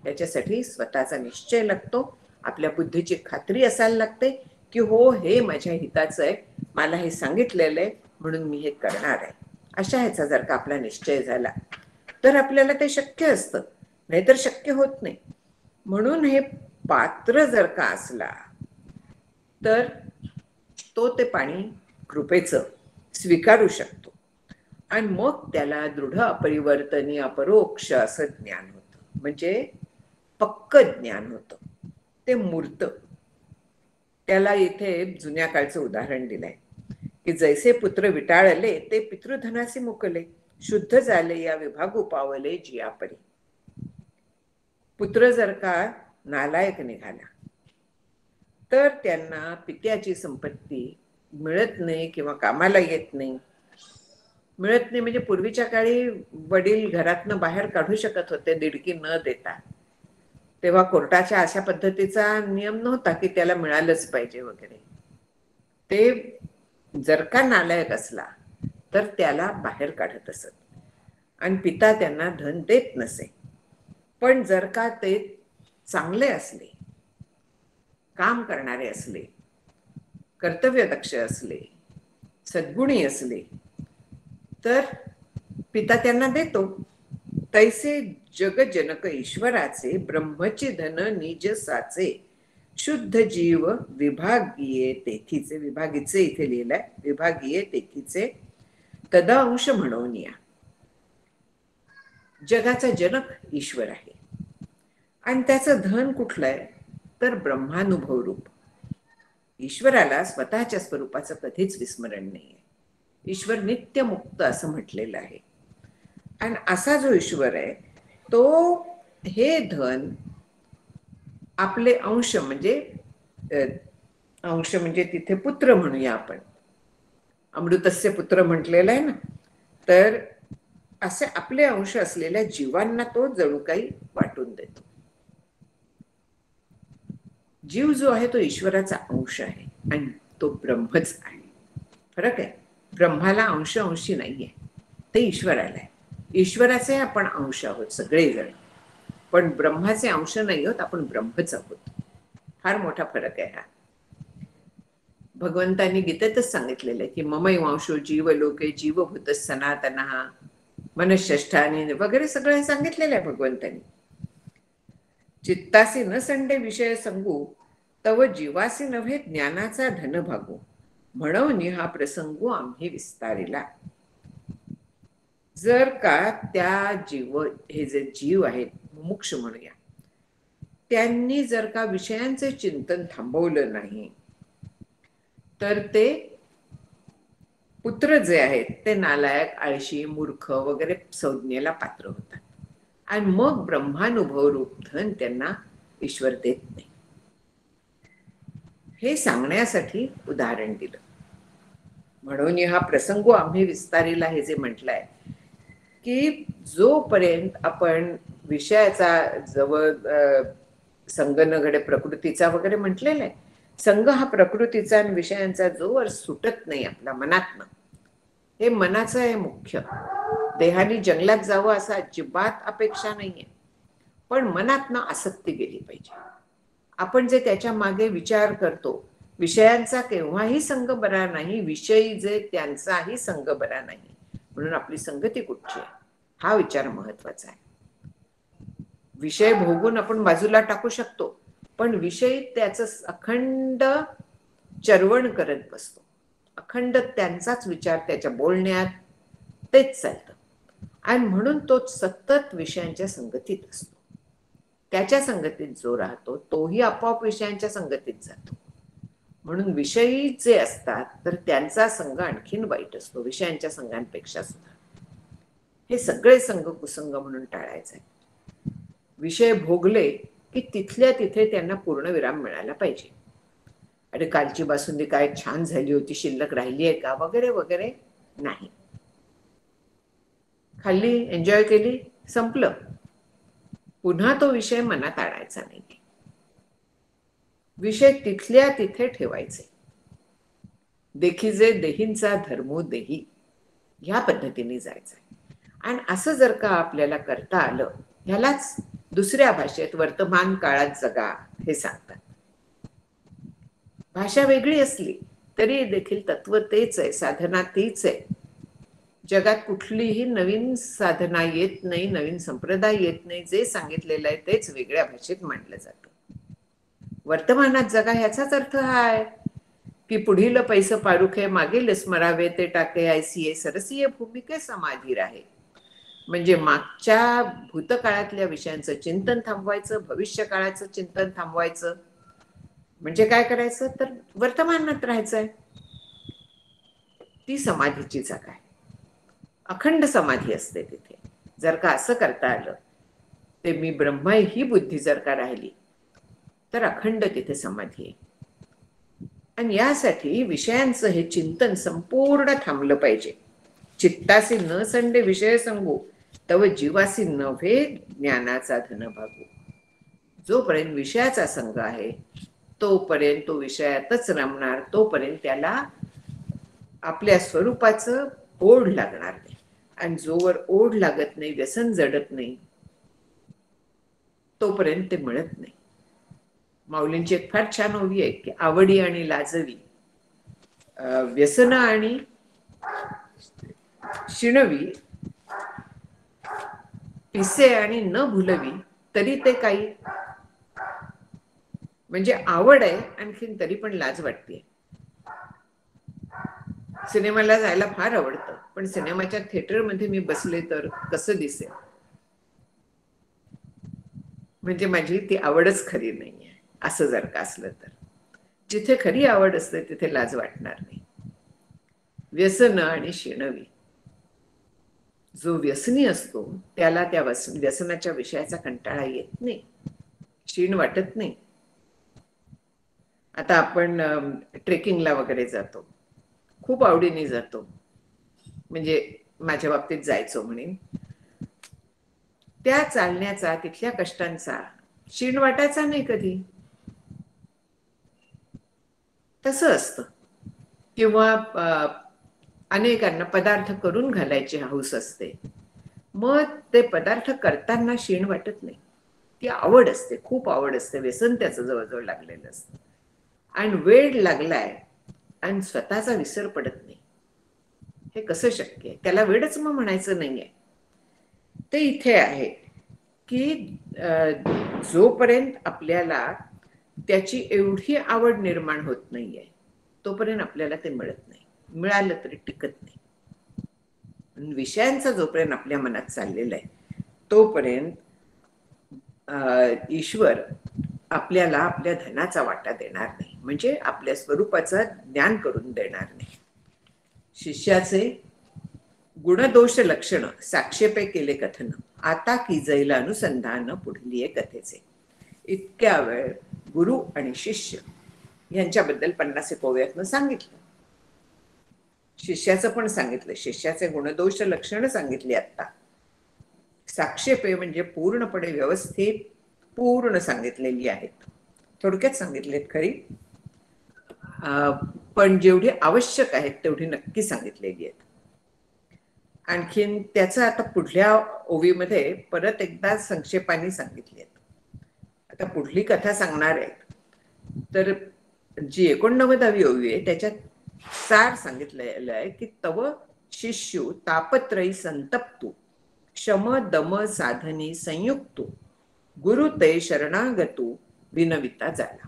त्याच्यासाठी स्वतःचा निश्चय लागतो, आपल्या बुद्धीची खात्री असायला लागते की हो, हे माझ्या हिताचं आहे, मला हे सांगितलेलं आहे म्हणून मी हे करणार आहे. अशा ह्याचा जर का आपला निश्चय झाला तर आपल्याला ते शक्य असतं, नाहीतर शक्य होत नाही. म्हणून हे पात्र जर का असला तर तो ते पाणी कृपेचं स्वीकारू शकतो, आणि मग त्याला दृढ अपरिवर्तनीय अपरोक्ष असं ज्ञान होतं, म्हणजे पक्क ज्ञान होतं, ते मूर्त. त्याला इथे जुन्या काळचं उदाहरण दिलंय की जैसे पुत्र विटाळले ते पितृधनाचे मुकले. शुद्ध झाले या विभागू पावले जियापरी. पुत्र जर का नालायक निघाला तर त्यांना पित्याची संपत्ती मिळत नाही किंवा कामाला येत नाही. मिळत नाही म्हणजे पूर्वीच्या काळी वडील घरातनं बाहेर काढू शकत होते दिडकी न देता. तेव्हा कोर्टाच्या अशा पद्धतीचा नियम नव्हता की त्याला मिळालंच पाहिजे वगैरे. ते जर का नालायक असला तर त्याला बाहेर काढत असत आणि पिता त्यांना धन देत नसे. पण जर का ते चांगले असले, काम करणारे असले, कर्तव्यदक्ष असले, सद्गुणी असले तर पिता त्यांना देतो. तैसे जगजनक ईश्वराचे ब्रह्मचे धन निज साचे शुद्ध जीव विभागीये तेथीचे. विभागीचे इथे लिहिलंय, विभागीये तेथीचे तदा अंश म्हणून या. जगाचा जनक ईश्वर आहे आणि त्याचं धन कुठलं आहे तर ब्रह्मानुभव रूप. ईश्वराला स्वतःच्या स्वरूपाचं कधीच विस्मरण नाहीये. ईश्वर नित्य मुक्त असं म्हटलेलं आहे. आणि असा जो ईश्वर आहे तो हे धन आपले अंश म्हणजे तिथे पुत्र म्हणूया आपण, अमृतस्य पुत्र म्हटलेलं आहे ना, तर असे आपले अंश असलेल्या जीवांना तो जणू काही वाटून देतो. जीव जो आहे तो ईश्वराचा अंश आहे आणि तो ब्रह्मच आहे. फरक आहे, ब्रह्माला अंश अंशी नाहीये, ते ईश्वराला आहे. ईश्वराचे आपण अंश आहोत सगळेजण, पण ब्रह्माचे अंश नाही आहोत, आपण ब्रह्मच आहोत. फार मोठा फरक आहे हा. भगवंतांनी गीतेतच सांगितलेलं आहे की ममैवांशो जीवलोके जीवभूत सनातनः मनःष्ठानी वगैरे सगळं सांगितलेलं आहे भगवंतांनी. चित्तासी न संडे विषय संगू तव जीवासी नव्हे ज्ञानाचा धन भागू म्हणून हा प्रसंगू आम्ही विस्तारिला. जर का त्या हे जे जीव आहेत मुमुक्ष म्हणूया, त्यांनी जर का विषयांचे चिंतन थांबवलं नाही तर ते पुत्र जे आहेत ते नालायक, आळशी, मूर्ख वगैरे संज्ञेला पात्र होतात आणि मग ब्रह्मानुभव रूप धन त्यांना ईश्वर देत नाही. हे सांगण्यासाठी उदाहरण दिलं. म्हणून हा प्रसंग आम्ही विस्तारिला हे जे म्हटलंय की जोपर्यंत आपण विषयाचा जवळ संग न घडे प्रकृतीचा वगैरे म्हटलेला आहे, संग हा प्रकृतीचा आणि विषयांचा जोवर सुटत नाही आपल्या मनातनं, हे मनाचं आहे मुख्य. देहाने जंगलात जावं असं अजिबात अपेक्षा नाहीये, पण मनातनं आसक्ती गेली पाहिजे. आपण जे त्याच्या मागे विचार करतो, विषयांचा केव्हाही संग बरा नाही, विषयी जे त्यांचाही संग बरा नाही, म्हणून आपली संगती कुठची आहे हा विचार महत्वाचा आहे. विषय भोगून आपण बाजूला टाकू शकतो, पण विषयी त्याचं अखंड चरवण करत बसतो, अखंड त्यांचाच विचार त्याच्या बोलण्यात तेच चालतं आणि म्हणून तो सतत विषयांच्या संगतीत असतो. त्याच्या संगतीत जो राहतो तोही आपोआप विषयांच्या संगतीत जातो. म्हणून विषयी जे असतात तर त्यांचा संग आणखीन वाईट असतो विषयांच्या संघांपेक्षा सुद्धा. हे सगळे संग कुसंग म्हणून टाळायचे. विषय भोगले की तिथल्या तिथे त्यांना पूर्ण विराम मिळाला पाहिजे. अरे कालची बासुंदी काय छान झाली होती, शिल्लक राहिली आहे का वगैरे वगैरे नाही. खाल्ली, एन्जॉय केली, संपलं. पुन्हा तो विषय मनात आणायचा नाही. विषय तिथल्या तिथे ठेवायचे. देखीजे देहींचा धर्मो देही ह्या पद्धतीने जायचंय. आणि असं जर का आपल्याला करता आलं, ह्यालाच दुसऱ्या भाषेत वर्तमान काळात जगा हे सांगतात. भाषा वेगळी असली तरी देखील तत्व तेच आहे, साधना तीच आहे. जगात कुठलीही नवीन साधना येत नाही, नवीन संप्रदाय येत नाही. जे सांगितलेलं आहे तेच वेगळ्या भाषेत मांडलं जातं. वर्तमानात जगा ह्याचाच अर्थ हा आहे की पुढील पैस पारुखे मागील स्मरावे ते टाके ऐसिये सरसीय भूमिके समाधी राहे. म्हणजे मागच्या भूतकाळातल्या विषयांचं चिंतन थांबवायचं, भविष्य काळाचं चिंतन थांबवायचं. म्हणजे काय करायचं तर वर्तमानात राहायचंय. ती समाधीची जागा आहे. अखंड समाधी असते तिथे. जर का असं करता आलं, ते मी ब्रह्म ही बुद्धी जर का राहिली तर अखंड तिथे समाधी आहे. आणि यासाठी विषयांचं हे चिंतन संपूर्ण थांबलं पाहिजे. चित्तासी न संडे विषय सांगू, तव जीवासी नव्हे ज्ञानाचा धन भागू. जोपर्यंत विषयाचा संग आहे तोपर्यंत तो विषयातच रमणार, तोपर्यंत त्याला आपल्या स्वरूपाचं ओढ लागणार नाही. आणि जोवर ओढ लागत नाही, व्यसन जडत नाही, तोपर्यंत ते मिळत नाही. माऊलींची एक फार छान ओवी आहे की आवडी आणि लाजवी, व्यसन आणि शिणवी, पिसे आणि न भुलवी तरी ते काही. म्हणजे आवड आहे आणखीन तरी पण लाज वाटते. सिनेमाला जायला फार आवडतं, पण सिनेमाच्या थिएटरमध्ये मी बसले तर कसं दिसेल, म्हणजे माझी ती आवडच खरी नाहीये. असं जर का असलं तर जिथे खरी आवड असते तिथे लाज वाटणार नाही. व्यसन आणि शिणवी, जो व्यसनी असतो त्याला त्या व्यसनाच्या विषयाचा कंटाळा येत नाही, क्षीण वाटत नाही. आता आपण ट्रेकिंगला वगैरे जातो, खूप आवडीने जातो, म्हणजे माझ्या बाबतीत जायचो म्हणेन. त्या चालण्याचा, तिथल्या कष्टांचा क्षीण वाटायचा नाही कधी. तसं असतं. किंवा अनेकांना पदार्थ करून घालायची हौस असते, मग ते पदार्थ करताना क्षीण वाटत नाही. ती आवड असते, खूप आवड असते. व्यसन त्याचं जवळजवळ लागलेलं असतं. आणि वेळ लागलाय आणि स्वतःचा विसर पडत नाही. हे कसं शक्य आहे? त्याला वेळच मग म्हणायचं नाहीये. ते इथे आहे की जोपर्यंत आपल्याला त्याची एवढी आवड निर्माण होत नाहीये तोपर्यंत आपल्याला ते मिळत नाही. मिळालं तरी टिकत नाही. विषयांचा जोपर्यंत आपल्या मनात चाललेला आहे तोपर्यंत ईश्वर आपल्याला आपल्या धनाचा वाटा देणार नाही, म्हणजे आपल्या स्वरूपाचं ज्ञान करून देणार नाही. शिष्याचे गुणदोष लक्षण साक्षेपे केले कथन, आता की जैल अनुसंधान पुढलीये कथेचे. इतक्या वेळ गुरु आणि शिष्य यांच्याबद्दल 50 ओव्यातनं सांगितलं. शिष्याचं पण सांगितलं, शिष्याचे गुणदोष लक्षण सांगितली. आता साक्षेपे म्हणजे पूर्णपणे व्यवस्थित पूर्ण सांगितलेली आहेत. थोडक्यात सांगितलेत खरी, पण जेवढी आवश्यक आहेत तेवढी नक्की सांगितलेली आहेत. आणखीन त्याचं आता पुढल्या ओवीमध्ये परत एकदा संक्षेपाने सांगितली आहेत. आता पुढली कथा सांगणार आहेत तर जी 89वी ओवी आहे त्याच्यात सार सांगितलेलं आहे की तव शिष्यू तापत्रयी संतप्तू क्षम दम साधनी संयुक्तू गुरु ते शरणागतू विनविता झाला.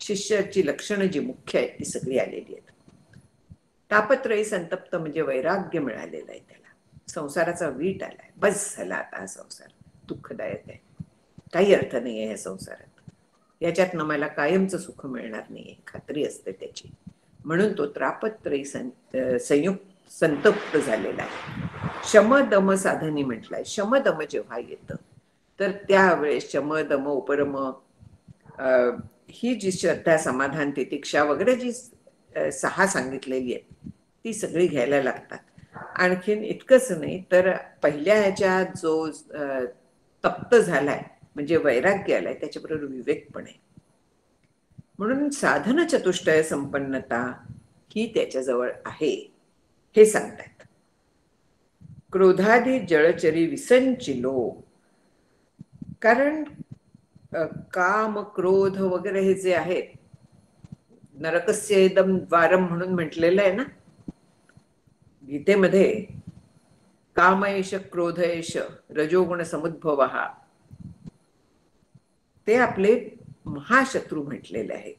शिष्याची लक्षणं जी मुख्य आहेत ती सगळी आलेली आहेत. तापत्रयी संतप्त म्हणजे वैराग्य मिळालेलं आहे त्याला, संसाराचा वीट आलाय, बस झाला आता हा संसार दुःखदायक आहे, काही अर्थ नाही आहे ह्या संसारात, याच्यातनं मला कायमचं सुख मिळणार नाही, खात्री असते त्याची. म्हणून तो तापत्रयी संयुक्त संतप्त झालेला आहे. शमदम साधनी म्हटलंय. शमदम जेव्हा येतं तर त्यावेळेस शमदम उपरम ही जी श्रद्धा समाधान तितिक्षा वगैरे जी 6 सांगितलेली आहेत ती सगळी घ्यायला लागतात. आणखीन इतकंच नाही तर पहिल्या ह्याच्या जो तप्त झालाय म्हणजे वैराग्य आलाय त्याच्याबरोबर विवेक पण आहे. म्हणून साधन चतुष्टय संपन्नता ही त्याच्याजवळ आहे हे सांगतात. क्रोधादी जळचरी विसंचिलो, कारण काम क्रोध वगैरे हे जे आहेत, नरकस्य इदं द्वारम म्हणून म्हटलेलं आहे ना गीतेमध्ये, कामयश क्रोधयश रजोगुण समुद्भव, ते आपले महाशत्रू म्हटलेले आहे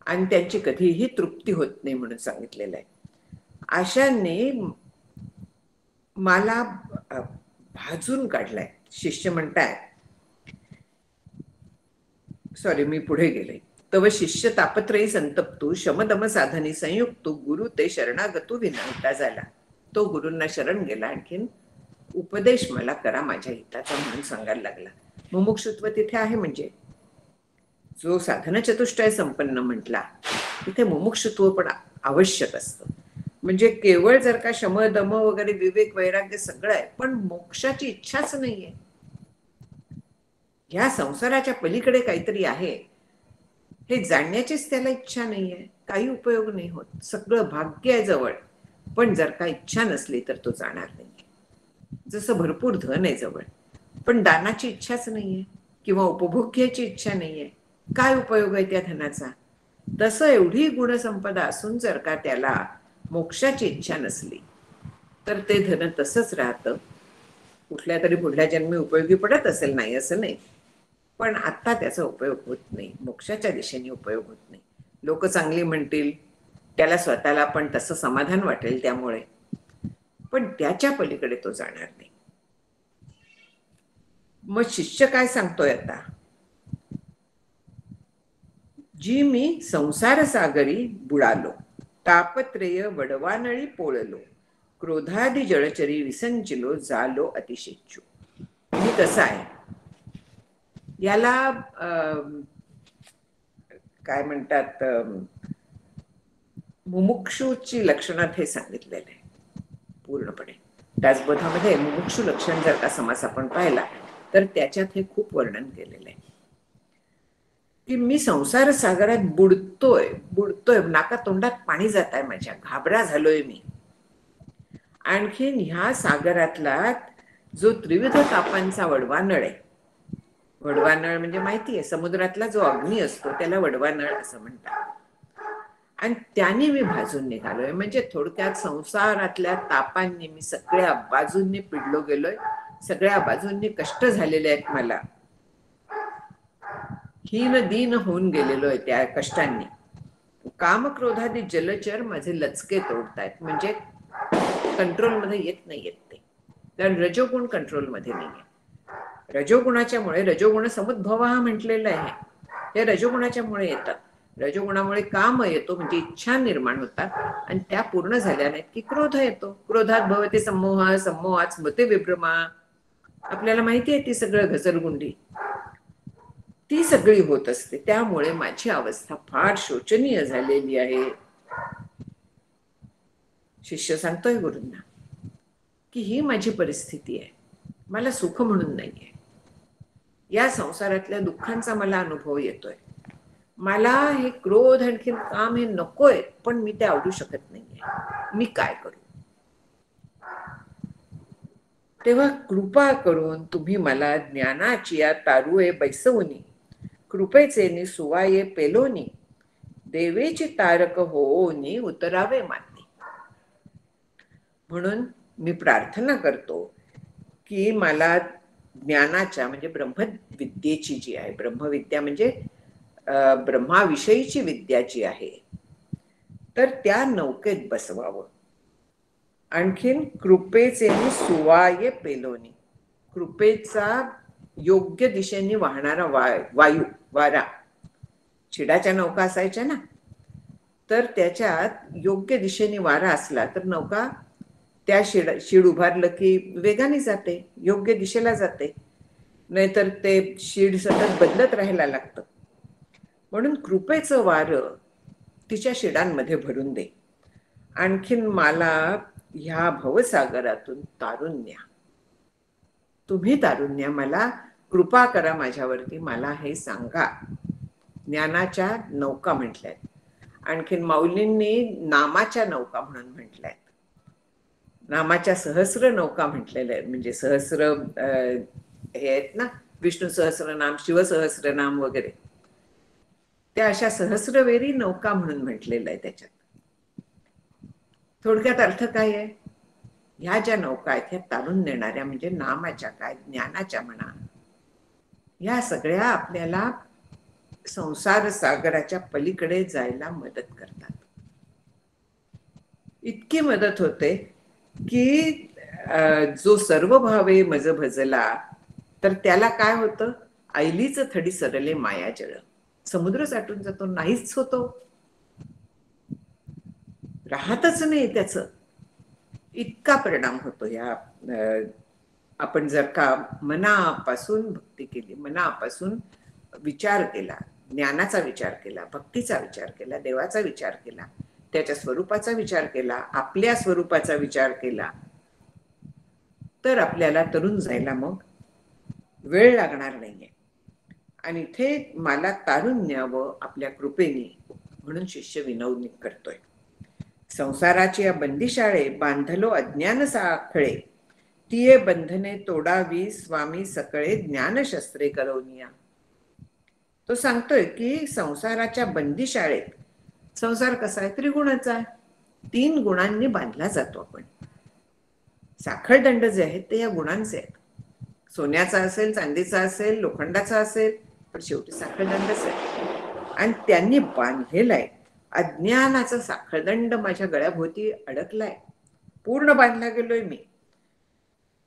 आणि त्यांची कधीही तृप्ती होत नाही म्हणून सांगितलेलं आहे. अशाने मला भाजून काढलाय. शिष्य म्हणताय, सॉरी मी पुढे गेले. तव शिष्य तापत्रयी संतप्तू शमदम साधनी संयुक्तू गुरु ते शरणागतू विनविता झाला. तो गुरूंना शरण गेला. आणखीन उपदेश मला करा माझ्या हिताचा म्हणून सांगायला लागला. मुमुक्षुत्व तिथे आहे. म्हणजे जो साधन चतुष्टय संपन्न म्हटला तिथे मुमुक्षुत्व पण आवश्यक असतं. म्हणजे केवळ जर का शम दम वगैरे विवेक वैराग्य सगळं आहे, पण मोक्षाची इच्छाच नाहीये. ह्या संसाराच्या पलीकडे काहीतरी आहे हे जाणण्याचीच त्याला इच्छा नाहीये. काही उपयोग नाही होत. सगळं भाग्य आहे जवळ, पण जर का इच्छा नसली तर तो जाणार नाही. जसं भरपूर धन आहे जवळ, पण दानाची इच्छाच नाहीये किंवा उपभोग्याची इच्छा नाहीये, काय उपयोग आहे त्या धनाचा? तसं एवढी गुणसंपदा असून जर का त्याला मोक्षाची इच्छा नसली तर ते धन तसंच राहतं. कुठल्या तरी पुढल्या जन्मी उपयोगी पडत असेल, नाही असं नाही, पण आता त्याचा उपयोग होत नाही. मोक्षाच्या दिशेने उपयोग होत नाही. लोक चांगली म्हणतील, त्याला स्वतःला पण तसं समाधान वाटेल त्यामुळे, पण त्याच्या पलीकडे तो जाणार नाही. मग शिष्य काय सांगतोय आता? जी मी संसार सागरी बुडालो, तापत्रेय वडवानळी पोळलो, क्रोधादी जळचरी विसंचिलो, झालो अतिशेच्चू. मी कसं आहे याला काय म्हणतात, मुमुक्षूची लक्षणात हे सांगितलेलं आहे पूर्णपणे. दासबोधामध्ये मुमुक्षू लक्षण जर का समास आपण पाहिला तर त्याच्यात हे खूप वर्णन केलेलं आहे की मी संसार सागरात बुडतोय बुडतोय, नाका तोंडात पाणी जात आहे माझ्या, घाबरा झालोय मी. आणखीन ह्या सागरातला जो त्रिविध तापांचा वडवानळ आहे, वडवानळ म्हणजे माहिती आहे, समुद्रातला जो अग्नी असतो त्याला वडवानळ असं म्हणतात, आणि त्याने मी भाजून निघालोय. म्हणजे थोडक्यात संसारातल्या तापांनी मी सगळ्या बाजूंनी पिडलो गेलोय, सगळ्या बाजूंनी कष्ट झालेले आहेत मला, हीन दीन होऊन गेलेलो आहे त्या कष्टांनी. काम क्रोधादी जलचर माझे लचके तोडतायत, म्हणजे कंट्रोलमध्ये येत नाही येत ते, कारण रजोगुण कंट्रोलमध्ये नाहीये. रजोगुणाच्यामुळे, रजोगुण समुद्भव हा म्हटलेला आहे, हे रजोगुणाच्यामुळे येतात. रजोगुणामुळे काम येतो, म्हणजे इच्छा निर्माण होतात, आणि त्या पूर्ण झाल्या नाहीत की क्रोध येतो. क्रोधात भवते संमोह, संमोहात स्मृती विभ्रमा. आपल्याला माहिती आहे ती सगळं घसरगुंडी ती सगळी होत असते. त्यामुळे माझी अवस्था फार शोचनीय झालेली आहे. शिष्य सांगतोय गुरूंना की ही माझी परिस्थिती आहे, मला सुख म्हणून नाहीये. या संसारातल्या दुःखांचा मला अनुभव येतोय. मला हे क्रोध आणखीन काम हे नकोय, पण मी ते आवडू शकत नाहीये. मी काय करू? तेव्हा कृपा करून तुम्ही मला ज्ञानाची या तारुये बैसवनी, कृपेचे सुवाये पेलोनी, देवेची तारक होनी उतरावे माती. म्हणून मी प्रार्थना करतो की मला ज्ञानाच्या म्हणजे ब्रह्मविद्येची जी आहे, ब्रह्मविद्या म्हणजे ब्रह्माविषयीची विद्या जी आहे, तर त्या नौकेत बसवावं. आणखीन कृपेचे सुवाये पेलोनी, कृपेचा योग्य दिशेने वाहणारा वायू, वारा. शिडाच्या नौका असायच्या ना, तर त्याच्यात योग्य दिशेने वारा असला तर नौका त्या शिड उभारलं की वेगाने जाते, योग्य दिशेला जाते. नाहीतर ते शिड सतत बदलत राहायला लागतं. म्हणून कृपेचं वारं तिच्या शिडांमध्ये भरून दे. आणखीन मला ह्या भवसागरातून तारून न्या. तुम्ही तारून न्या, मला कृपा करा माझ्यावरती, मला हे सांगा. ज्ञानाच्या नौका म्हटल्यात. आणखीन माऊलींनी नामाच्या नौका म्हणून म्हटल्यात. नामाच्या सहस्र नौका म्हटलेल्या आहेत. म्हणजे सहस्र हे आहेत ना, विष्णू सहस्रनाम, शिवसहस्रनाम वगैरे, त्या अशा सहस्रवेरी नौका म्हणून म्हटलेलं आहे त्याच्यात. थोडक्यात अर्थ काय आहे? ह्या ज्या नौका आहेत ह्या तारून नेणाऱ्या, म्हणजे नामाच्या काय, ज्ञानाच्या म्हणा, ह्या सगळ्या आपल्याला संसार सागराच्या पलीकडे जायला मदत करतात. इतकी मदत होते की जो सर्व भावे मज भजला, तर त्याला काय होतं? ऐलीच थडी सरले माया जळ. समुद्र साठून जातो, नाहीच होतो, राहतच नाही त्याचं. इतका परिणाम होतो या आपण जर का मनापासून भक्ती केली, मनापासून विचार केला, ज्ञानाचा विचार केला, भक्तीचा विचार केला, देवाचा विचार केला, त्याच्या स्वरूपाचा विचार केला, आपल्या स्वरूपाचा विचार केला, तर आपल्याला तरुण जायला मग वेळ लागणार नाहीये. आणि इथे मला तारुण्यावं आपल्या कृपेने म्हणून शिष्य विनवणी करतोय. संसाराची या बंदिशाळे बांधलो अज्ञान साखळे, तिये बंधने तोडावी स्वामी सकळे ज्ञानशस्त्रे करवनिया. तो सांगतोय की संसाराच्या बंदिशाळेत, संसार कसा आहे, त्रिगुणाचा आहे, 3 गुणांनी बांधला जातो आपण. साखळदंड जे आहेत ते या गुणांचे आहेत. सोन्याचा असेल, चांदीचा असेल, लोखंडाचा असेल, पण शेवटी साखळदंडच आहे. आणि त्यांनी बांधलेलाय अज्ञानाचा साखळदंड माझ्या गळ्याभोवती अडकलाय, पूर्ण बांधला गेलोय मी.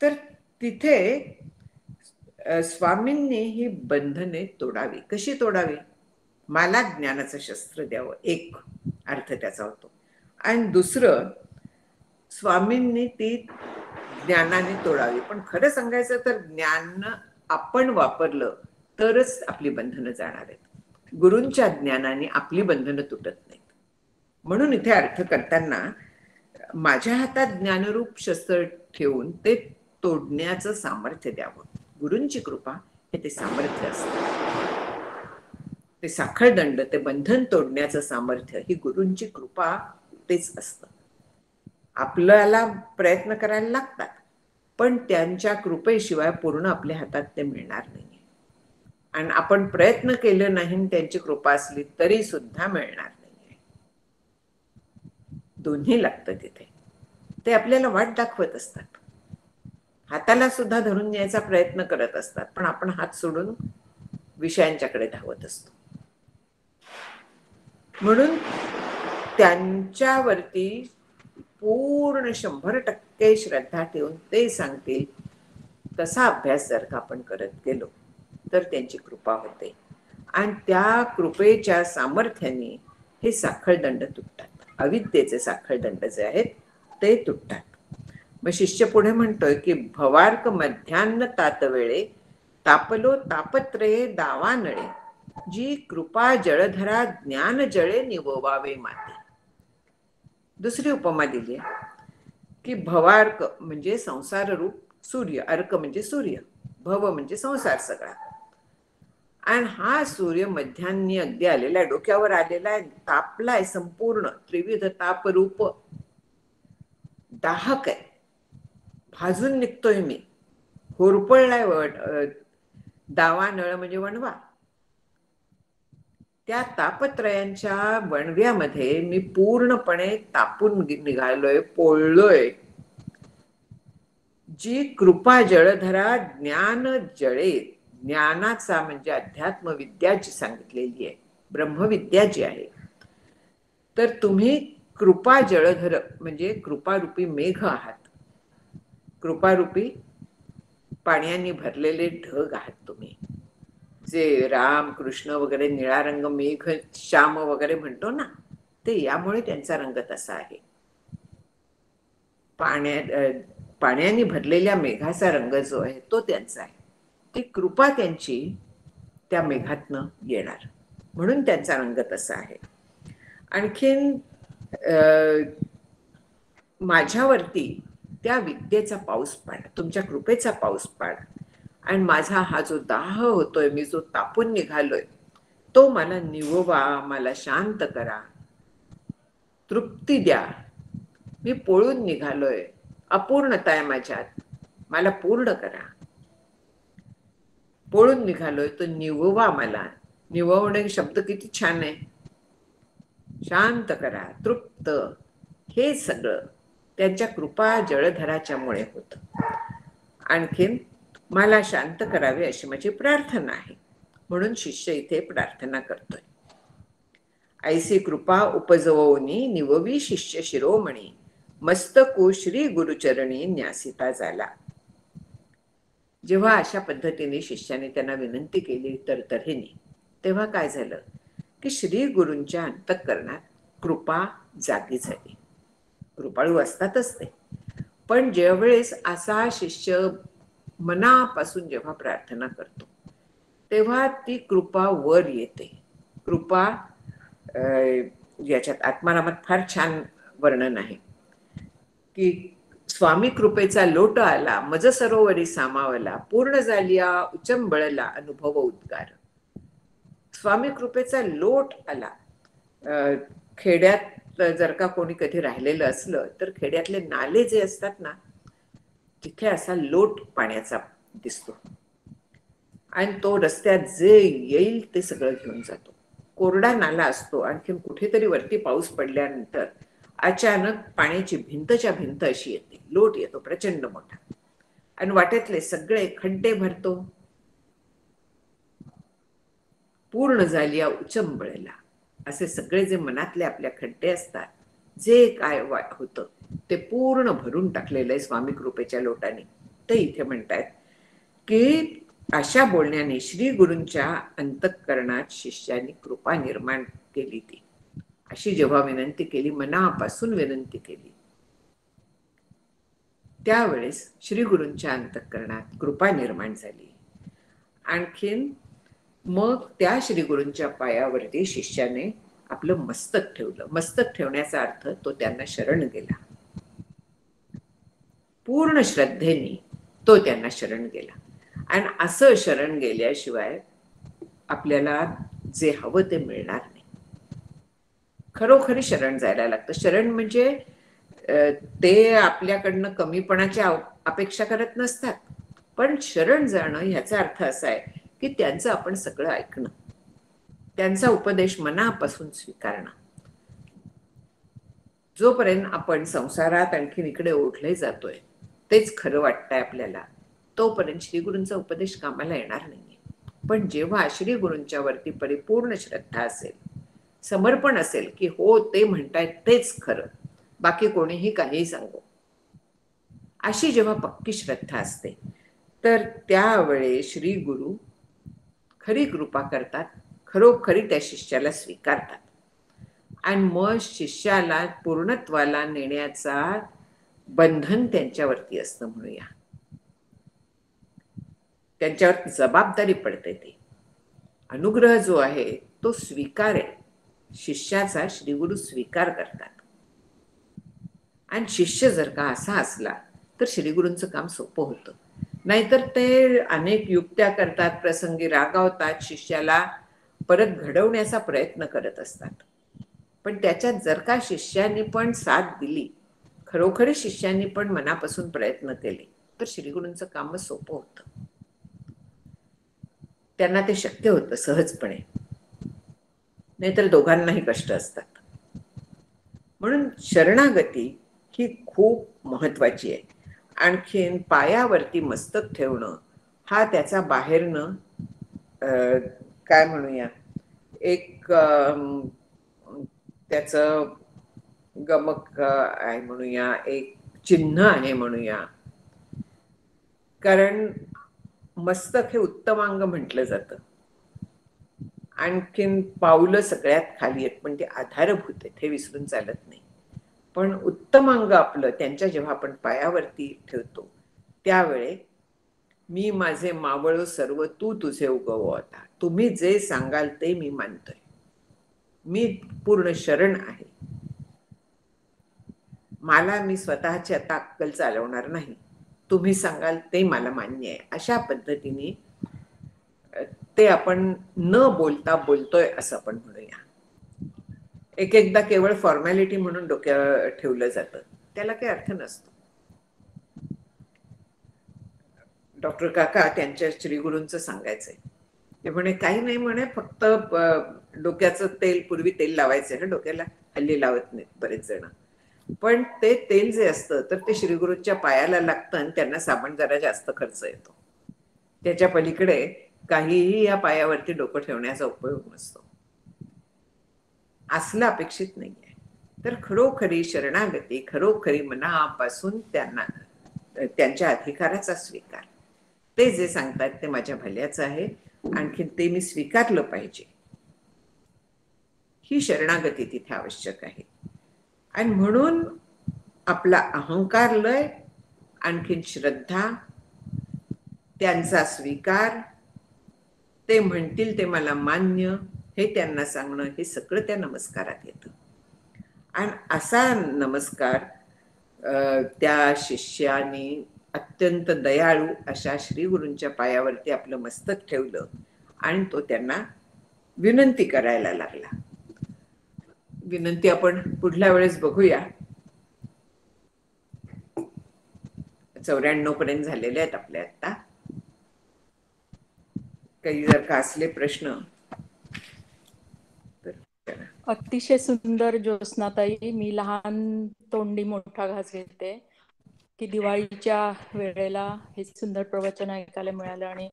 तर तिथे स्वामींनी ही बंधने तोडावी. कशी तोडावी? मला ज्ञानाचं शस्त्र द्यावं, एक अर्थ त्याचा होतो. आणि दुसरं, स्वामींनी ती ज्ञानाने तोडावी. पण खरं सांगायचं तर ज्ञान आपण वापरलं तरच आपली बंधनं जाणार आहेत. गुरूंच्या ज्ञानाने आपली बंधनं तुटत नाहीत. म्हणून इथे अर्थ करताना माझ्या हातात ज्ञानरूप शस्त्र ठेवून ते तोडण्याचं सामर्थ्य द्यावं. गुरूंची कृपा हे ते सामर्थ्य असतं. ते साखळदंड, ते बंधन तोडण्याचं सामर्थ्य ही गुरूंची कृपा तेच असतं. आपल्याला प्रयत्न करायला लागतात, पण त्यांच्या कृपेशिवाय पूर्ण आपल्या हातात ते मिळणार नाही. आणि आपण प्रयत्न केले नाही, त्यांची कृपा असली तरी सुद्धा मिळणार नाही. दोन्ही लागतं तिथे. ते आपल्याला वाट दाखवत असतात, हाताला सुद्धा धरून न्यायचा प्रयत्न करत असतात, पण आपण हात सोडून विषयांच्याकडे धावत असतो. म्हणून त्यांच्यावरती पूर्ण 100% श्रद्धा ठेवून ते सांगतील तसा अभ्यास जर का आपण करत गेलो तर त्यांची कृपा होते. आणि त्या कृपेच्या सामर्थ्याने हे साखळदंड तुटतात. अविद्येचे साखळदंड जे आहेत ते तुटतात. मग शिष्य पुढे म्हणतोय की भवार्क मध्यान्न तातवेळे, तापलो तापत्रये दावानळे, जी कृपा जळधरा ज्ञान जळे निववावे माते. दुसरी उपमा दिली की भवार्क म्हणजे संसार रूप सूर्य, अर्क म्हणजे सूर्य, भव म्हणजे संसार सगळा. आणि हा सूर्य मध्यान्नी अगदी आलेला, डोक्यावर आलेला आहे, तापलाय संपूर्ण, त्रिविध तापरूप दाहक आहे, भाजून निघतोय मी, होरपळलाय. दावा नळ म्हणजे वणवा. त्या तापत्रयांच्या वणव्यामध्ये मी पूर्णपणे तापून निघालोय, पोळलोय. जी कृपा जळधरा ज्ञान जळे, ज्ञानाचा म्हणजे अध्यात्म विद्या जी सांगितलेली आहे, ब्रह्मविद्या जी आहे, तर तुम्ही कृपा जळधर म्हणजे कृपारूपी मेघ आहात. कृपारूपी पाण्याने भरलेले ढग आहात तुम्ही. जे राम कृष्ण वगैरे निळा रंग मेघ श्याम वगैरे म्हणतो ना, ते यामुळे त्यांचा रंग तसा आहे. पाण्याने भरलेल्या मेघाचा रंग जो आहे तो त्यांचा आहे. ती कृपा त्यांची त्या मेघातनं येणार, म्हणून त्यांचा रंग तसा आहे. आणखीन माझ्यावरती त्या विद्येचा पाऊस पाडा, तुमच्या कृपेचा पाऊस पाडा. आणि माझा हा जो दाह होतोय, मी जो तापून निघालोय, तो मला निववा, मला शांत करा, तृप्ती द्या. मी पळून निघालोय, अपूर्णता आहे माझ्यात, मला पूर्ण करा. पळून निघालोय तो निववा मला. निववणे शब्द किती छान आहे. शांत करा, तृप्त, हे सगळं त्यांच्या कृपा जळधराच्या मुळे होतं. आणखीन मला शांत करावे अशी माझी प्रार्थना आहे. म्हणून शिष्य इथे प्रार्थना करतोय, ऐसी कृपा उपजवोनी निववी शिष्य शिरोमणी, मस्तको श्री गुरुचरणी न्यासिता झाला. जेव्हा अशा पद्धतीने शिष्याने त्यांना विनंती केली तरतऱ्हेने, तेव्हा काय झालं की श्री गुरूंच्या अंतःकरणात कृपा जागी झाली. कृपाळू असतातच ते, पण ज्यावेळेस असा शिष्य मनापासून जेव्हा प्रार्थना करतो तेव्हा ती कृपा वर येते. कृपा याच्यात आत्मारामात फार छान वर्णन आहे की स्वामी कृपेचा लोट आला मज सरोवरी सामावला पूर्ण झालिया उचंबळला अनुभव उद्गार. स्वामी कृपेचा लोट आला. खेड्यात जर का कोणी कधी राहिलेलं असलं तर खेड्यातले नाले जे असतात ना तिथे असा लोट पाण्याचा दिसतो आणि तो रस्त्यात जे येईल ते सगळं घेऊन जातो. कोरडा नाला असतो. आणखी कुठेतरी वरती पाऊस पडल्यानंतर अचानक पाण्याची भिंतच्या भिंत अशी येते. लोट येतो प्रचंड मोठा आणि वाटेतले सगळे खड्डे भरतो. पूर्ण झालिया उचंबळला. असे सगळे जे मनातले आपल्या खड्डे असतात जे काय होतं ते पूर्ण भरून टाकलेलं आहे स्वामी कृपेच्या लोटाने. ते इथे म्हणतात की अशा बोलण्याने श्री गुरूंच्या अंतःकरणात शिष्याने कृपा निर्माण केली. ती अशी जेव्हा विनंती केली, मनापासून विनंती केली, त्यावेळेस श्री गुरूंच्या अंतःकरणात कृपा निर्माण झाली. आणखीन मग त्या श्री गुरूंच्या पायावरती शिष्याने आपलं मस्तक ठेवलं. मस्तक ठेवण्याचा अर्थ तो त्यांना शरण गेला. पूर्ण श्रद्धेने तो त्यांना शरण गेला. आणि असं शरण गेल्याशिवाय आपल्याला जे हवं ते मिळणार नाही. खरोखरी शरण जायला लागतं. शरण म्हणजे ते आपल्याकडनं कमीपणाची अपेक्षा करत नसतात, पण शरण जाणं ह्याचा अर्थ असा आहे की त्यांचं आपण सगळं ऐकणं, त्यांचा उपदेश मनापासून स्वीकारणं. जोपर्यंत आपण संसारात आणखीन इकडे ओढले जातोय तेच खरं वाटतंय आपल्याला, तोपर्यंत श्री गुरूंचा उपदेश कामाला येणार नाहीये. पण जेव्हा श्री गुरूंच्या वरती परिपूर्ण श्रद्धा असेल, समर्पण असेल की हो ते म्हणतायत तेच खरं, बाकी कोणीही काहीही सांगो, अशी जेव्हा पक्की श्रद्धा असते तर त्यावेळी श्री गुरु खरी कृपा करतात, खरोखरी त्या शिष्याला स्वीकारतात आणि मग शिष्याला पूर्णत्वाला नेण्याचा बंधन त्यांच्यावरती असतं म्हणूया. त्यांच्यावरती जबाबदारी पडते. ते अनुग्रह जो आहे तो स्वीकार आहे. शिष्याचा श्रीगुरु स्वीकार करतात. आणि शिष्य जर का असा असला तर श्रीगुरूंचं काम सोपं होतं. नाहीतर ते अनेक युक्त्या करतात, प्रसंगी रागावतात, शिष्याला परत घडवण्याचा प्रयत्न करत असतात. पण त्याच्यात जर का शिष्याने पण साथ दिली, खरोखरी शिष्याने पण मनापासून प्रयत्न केले, तर श्रीगुरूंचं काम सोपं होतं. त्यांना ते शक्य होतं सहजपणे. नाहीतर दोघांनाही कष्ट असतात. म्हणून शरणागती ही खूप महत्वाची आहे. आणखीन पायावरती मस्तक ठेवणं हा त्याचा बाहेरनं काय म्हणूया एक त्याचं गमक आहे म्हणूया, एक चिन्ह आहे म्हणूया. कारण मस्तक हे उत्तमांग म्हटलं जातं. आणखीन पावलं सगळ्यात खाली आहेत पण ते आधारभूत आहेत, हे विसरून चालत नाही. पण उत्तमांग आपलं त्यांच्या जेव्हा आपण पायावरती ठेवतो त्यावेळे मी माझे मावळो सर्व तू तुझे उगव आता. तुम्ही जे सांगाल ते मी मानतोय. मी पूर्ण शरण आहे. मला मी स्वतःची आता अक्कल चालवणार नाही. तुम्ही सांगाल ते मला मान्य आहे. अशा पद्धतीने ते आपण न बोलता बोलतोय असं आपण म्हणूया. एक एकदा केवळ फॉर्मॅलिटी म्हणून डोक्यावर ठेवलं जातं, त्याला काही अर्थ नसतो. डॉक्टर काका त्यांच्या श्रीगुरूंचं सांगायचंय, ते म्हणे काही नाही म्हणे, फक्त डोक्याचं तेल, पूर्वी तेल लावायचंय ना डोक्याला, हल्ली लावत नाहीत बरेच जण, पण ते तेल जे असतं तर ते श्रीगुरूंच्या पायाला लागतं आणि त्यांना साबण जरा जास्त खर्च येतो. त्याच्या पलीकडे काहीही या पायावरती डोकं ठेवण्याचा उपयोग नसतो. असलं अपेक्षित नाहीये. तर खरोखरी शरणागती, खरोखरी मनापासून त्यांना त्यांच्या अधिकाराचा स्वीकार, ते जे सांगतात ते माझ्या भल्याचं आहे, आणखी ते मी स्वीकारलं पाहिजे, ही शरणागती तिथे आवश्यक आहे. आणि म्हणून आपला अहंकार लय आणखीन श्रद्धा, त्यांचा स्वीकार, ते म्हणतील ते मला मान्य, हे त्यांना सांगणं, हे सगळं त्या नमस्कारात येतं. आणि असा नमस्कार त्या शिष्याने अत्यंत दयाळू अशा श्री गुरूंच्या पायावरती आपलं मस्तक ठेवलं आणि तो त्यांना विनंती करायला लागला. विनंती आपण पुढल्या वेळेस बघूया. 94 पर्यंत झालेले आहेत आपले आता. काही जर का असले प्रश्न तर. अतिशय सुंदर ज्योत्स्नाताई. मी लहान तोंडी मोठा घास घेते की दिवाळीच्या वेळेला हे सुंदर प्रवचन ऐकायला मिळालं आणि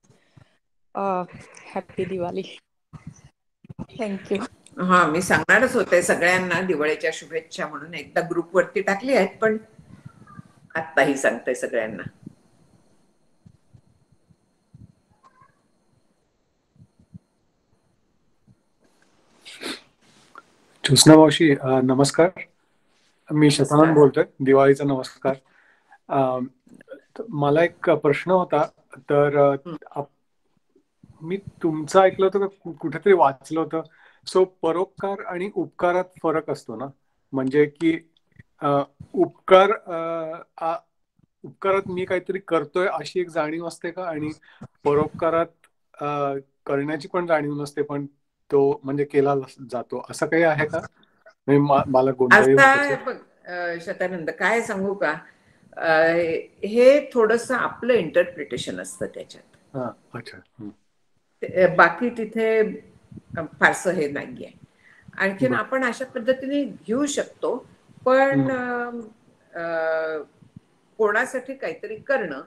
हॅपी दिवाळी. थँक्यू. हा, मी सांगणारच होते सगळ्यांना दिवाळीच्या शुभेच्छा म्हणून. एकदा ग्रुपवरती टाकली आहेत, पण आत्ताही सांगते सगळ्यांना. ज्योत्स्ना मावशी नमस्कार. मी शतानंद बोलतोय. दिवाळीचा नमस्कार. मला एक प्रश्न होता. तर मी तुमचं ऐकलं होतं का कुठेतरी वाचलं होतं. सो परोपकार आणि उपकारात फरक असतो ना, म्हणजे की उपकारात मी काहीतरी करतोय अशी एक जाणीव असते का, आणि परोपकारात करण्याची पण जाणीव नसते पण तो म्हणजे केला जातो, असं काही आहे का? मला गोंधळ बघ शतानंद, काय सांगू का, हे थोडस आपलं इंटरप्रिटेशन असतं त्याच्यात. अच्छा. बाकी तिथे फारसं हे नाहीये. आणखीन आपण अशा पद्धतीने घेऊ शकतो, पण कोणासाठी काहीतरी करणं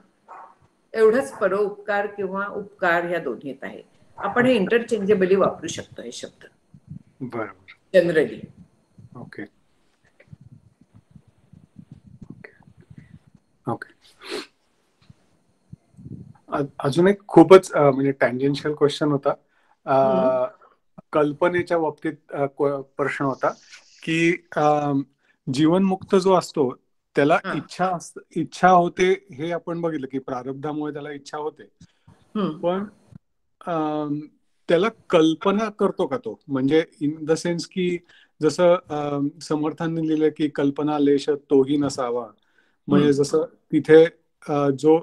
एवढंच परोपकार किंवा उपकार या दोन्हीत आहे. आपण हे इंटरचेंजेबली वापरू शकतो हे शब्द. बरोबर. जनरली. ओके. अजून एक खूपच म्हणजे टँजेन्शियल क्वेश्चन होता. कल्पनेच्या बाबतीत प्रश्न होता की जीवनमुक्त जो असतो त्याला इच्छा होते, हे आपण बघितलं की प्रारब्धामुळे त्याला इच्छा होते, पण त्याला कल्पना करतो का तो? म्हणजे इन द सेन्स की जसं समर्थांनी लिहिलं की कल्पना लेश तोही नसावा. म्हणजे जसं तिथे जो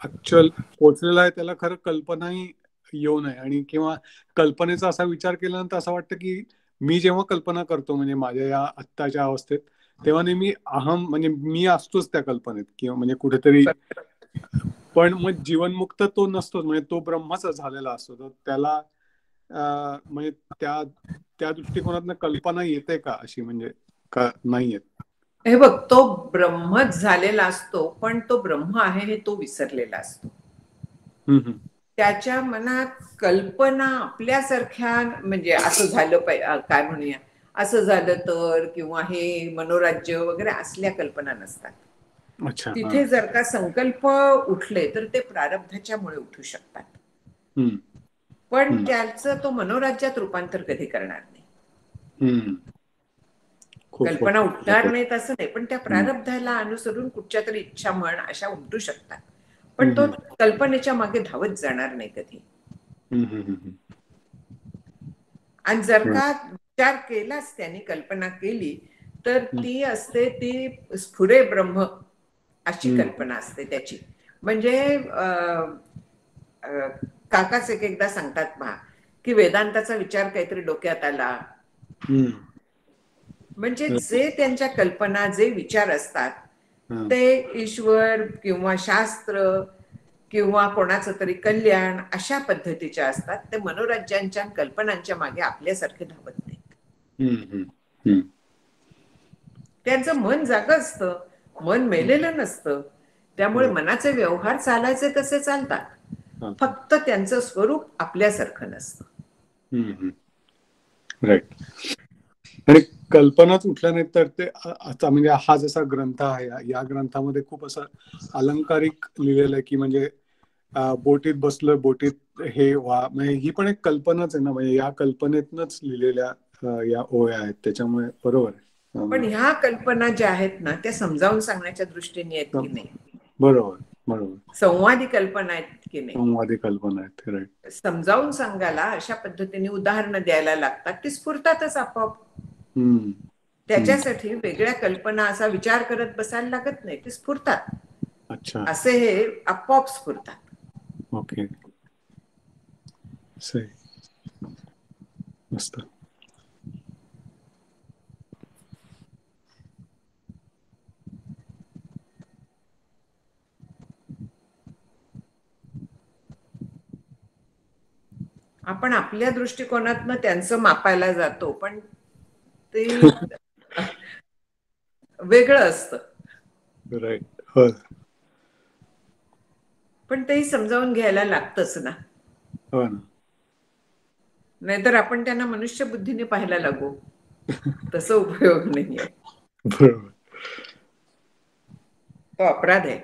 ऍक्च्युअल पोचलेला आहे त्याला खरं कल्पनाही येऊ नये, आणि किंवा कल्पनेचा असा विचार केल्यानंतर असं वाटतं की मी जेव्हा कल्पना करतो म्हणजे माझ्या या आत्ताच्या अवस्थेत, तेव्हा नेहमी अहम म्हणजे मी असतोच त्या कल्पनेत किंवा म्हणजे कुठेतरी. पण मग जीवनमुक्त तो नसतोच, म्हणजे तो ब्रह्मच झालेला असतो. तर त्याला म्हणजे त्या दृष्टिकोनातनं कल्पना येते का अशी, म्हणजे का नाही येत? हे बघ, तो ब्रह्मच झालेला असतो, पण तो ब्रह्म आहे हे तो विसरलेला असतो. त्याच्या मनात कल्पना आपल्यासारख्या, म्हणजे असं झालं पाहिजे, काय म्हणूया, असं झालं तर, किंवा हे मनोराज्य वगैरे असल्या कल्पना नसतात. तिथे जर का संकल्प उठले तर ते प्रारब्धाच्यामुळे उठू शकतात, पण त्याचं तो मनोराज्यात रूपांतर कधी करणार नाही. कल्पना उठणार नाहीत असं नाही, पण त्या प्रारब्धाला अनुसरून कुठच्या तरी इच्छा म्हण अशा उमटू शकतात, पण तो कल्पनेच्या मागे धावत जाणार नाही कधी. आणि जर का विचार केलाच, त्याने कल्पना केली तर ती असते ती स्फुरे ब्रह्म अशी कल्पना असते त्याची. म्हणजे काकाच एक एकदा सांगतात पहा की वेदांताचा विचार काहीतरी डोक्यात आला, म्हणजे जे त्यांच्या कल्पना, जे विचार असतात ते ईश्वर किंवा शास्त्र किंवा कोणाचं तरी कल्याण अशा पद्धतीच्या असतात. ते मनोराज्यांच्या कल्पनांच्या मागे आपल्यासारखे धावत नाही. त्यांचं मन जागं असतं, मन मेलेलं नसतं. त्यामुळे मनाचे व्यवहार चालायचे तसे चालतात, फक्त त्यांचं स्वरूप आपल्यासारखं नसतं. राईट. आणि कल्पनाच उठल्या नाहीत तर ते आता म्हणजे हा जसा ग्रंथ आहे, या ग्रंथामध्ये खूप असं अलंकारिक लिहिलेलं आहे की म्हणजे बोटीत बसलं, बोटीत हे म्हणजे ही पण एक कल्पनाच आहे ना, म्हणजे या कल्पनेतनच लिहिलेल्या या ओळ्या आहेत. त्याच्यामुळे बरोबर आहे. पण ह्या कल्पना ज्या आहेत ना, त्या समजावून सांगण्याच्या दृष्टीने आहेत की नाही, बरोबर बरोबर. संवादी कल्पना आहेत की नाही, संवादी कल्पना आहेत. राईट. समजावून सांगायला अशा पद्धतीने उदाहरणं द्यायला लागतात, ती स्फुरतातच आपोआप. त्याच्यासाठी वेगळ्या कल्पना असा विचार करत बसायला लागत नाही, ते स्फुरतात. अच्छा. असे हे आपोआप स्फुरतात. ओके. सही. मस्त. आपण आपल्या दृष्टिकोनातनं त्यांचं मापायला जातो, पण ते वेगळं असतं. राईट. हो. पण तेही समजावून घ्यायला लागतच ना. हो ना. नाहीतर आपण त्यांना मनुष्य बुद्धीने पाहायला लागू, तसं उपयोग नाहीये. बरोबर. तो अपराध आहे.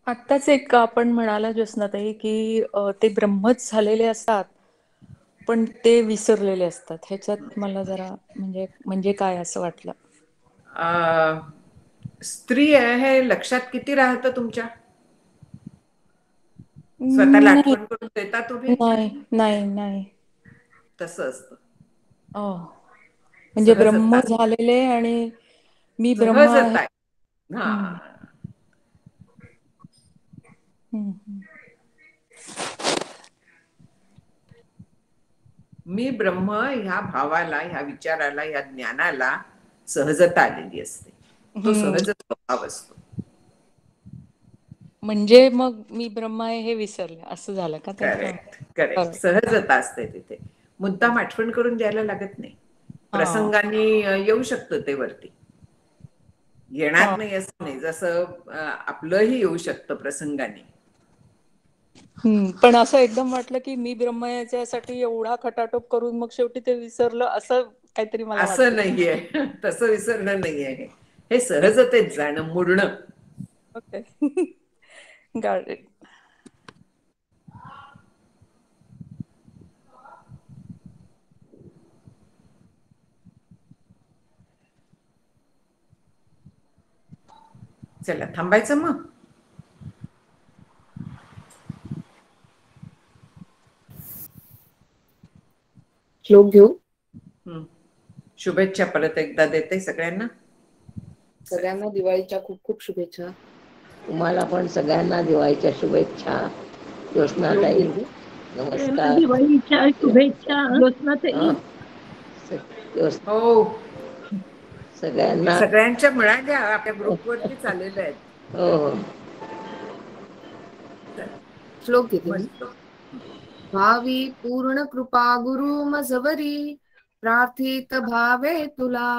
आत्ताच एक आपण म्हणाला ज्योत्स्नाताई की ते ब्रह्मच झालेले असतात पण ते विसरलेले असतात. ह्याच्यात मला जरा म्हणजे काय असं वाटलं. स्त्री आहे हे लक्षात किती राहतं तुमच्या? स्वतःला नाही आठवण करून देता तुम्ही? नाही नाही नाही तसं असतं. म्हणजे ब्रह्म सहजता, झालेले आणि मी ब्रह्म आहे. सहजता आहे. हा. मी ब्रह्म ह्या भावाला, ह्या विचाराला, ह्या ज्ञानाला सहजता आलेली असते. तो सहज भाव असतो. म्हणजे मग मी ब्रह्म आहे हे विसरले असं झालं का? Correct correct. सहजता असते तिथे. मुद्दाम आठवण करून द्यायला लागत नाही. प्रसंगाने येऊ शकतं ते वरती, येणार नाही असं नाही. जसं आपलंही येऊ शकतं प्रसंगाने. पण असं एकदम वाटलं की मी ब्रह्म याच्यासाठी एवढा खटाटोप करून मग शेवटी ते विसरलं असं काहीतरी मला वाटतं. असं नाहीये, तसं विसरणं नाहीये. हे सहजतेत जाणं, मुडणं. ओके. Got it. चला थांबायचं मग. श्लोक घेऊ. शुभेच्छा परत एकदा देते सगळ्यांना. सगळ्यांना दिवाळीच्या खूप खूप शुभेच्छा. तुम्हाला पण सगळ्यांना दिवाळीच्या शुभेच्छा. ज्योत्स्नाताई नमस्कार. दिवाळीच्या शुभेच्छा ज्योत्स्नाताई. हो, सगळ्यांना सगळ्यांच्या मिळाल्या आपल्या ग्रुपवरती चाललेल्या आहेत. हो. श्लोक घेते मी. भावी पूर्ण कृपा गुरु मजवरी, प्रार्थित भावे तुला,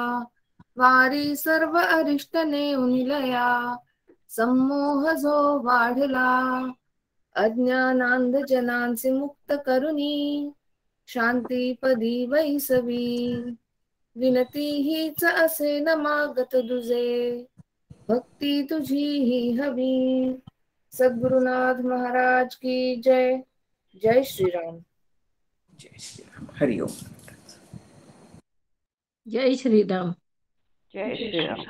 वारी सर्व अरिष्ट नेऊन निलया, संमोह जो वाढला, अज्ञानांध जनांचे मुक्त करुनी, शांतीपदी वैसवी, विनती हीच असे न मागत दुजे, भक्ती तुझी ही हवी. सद्गुरुनाथ महाराज की जय. जय श्री राम. जय श्रीराम. हरिओम. जय श्रीराम. जय श्रीराम.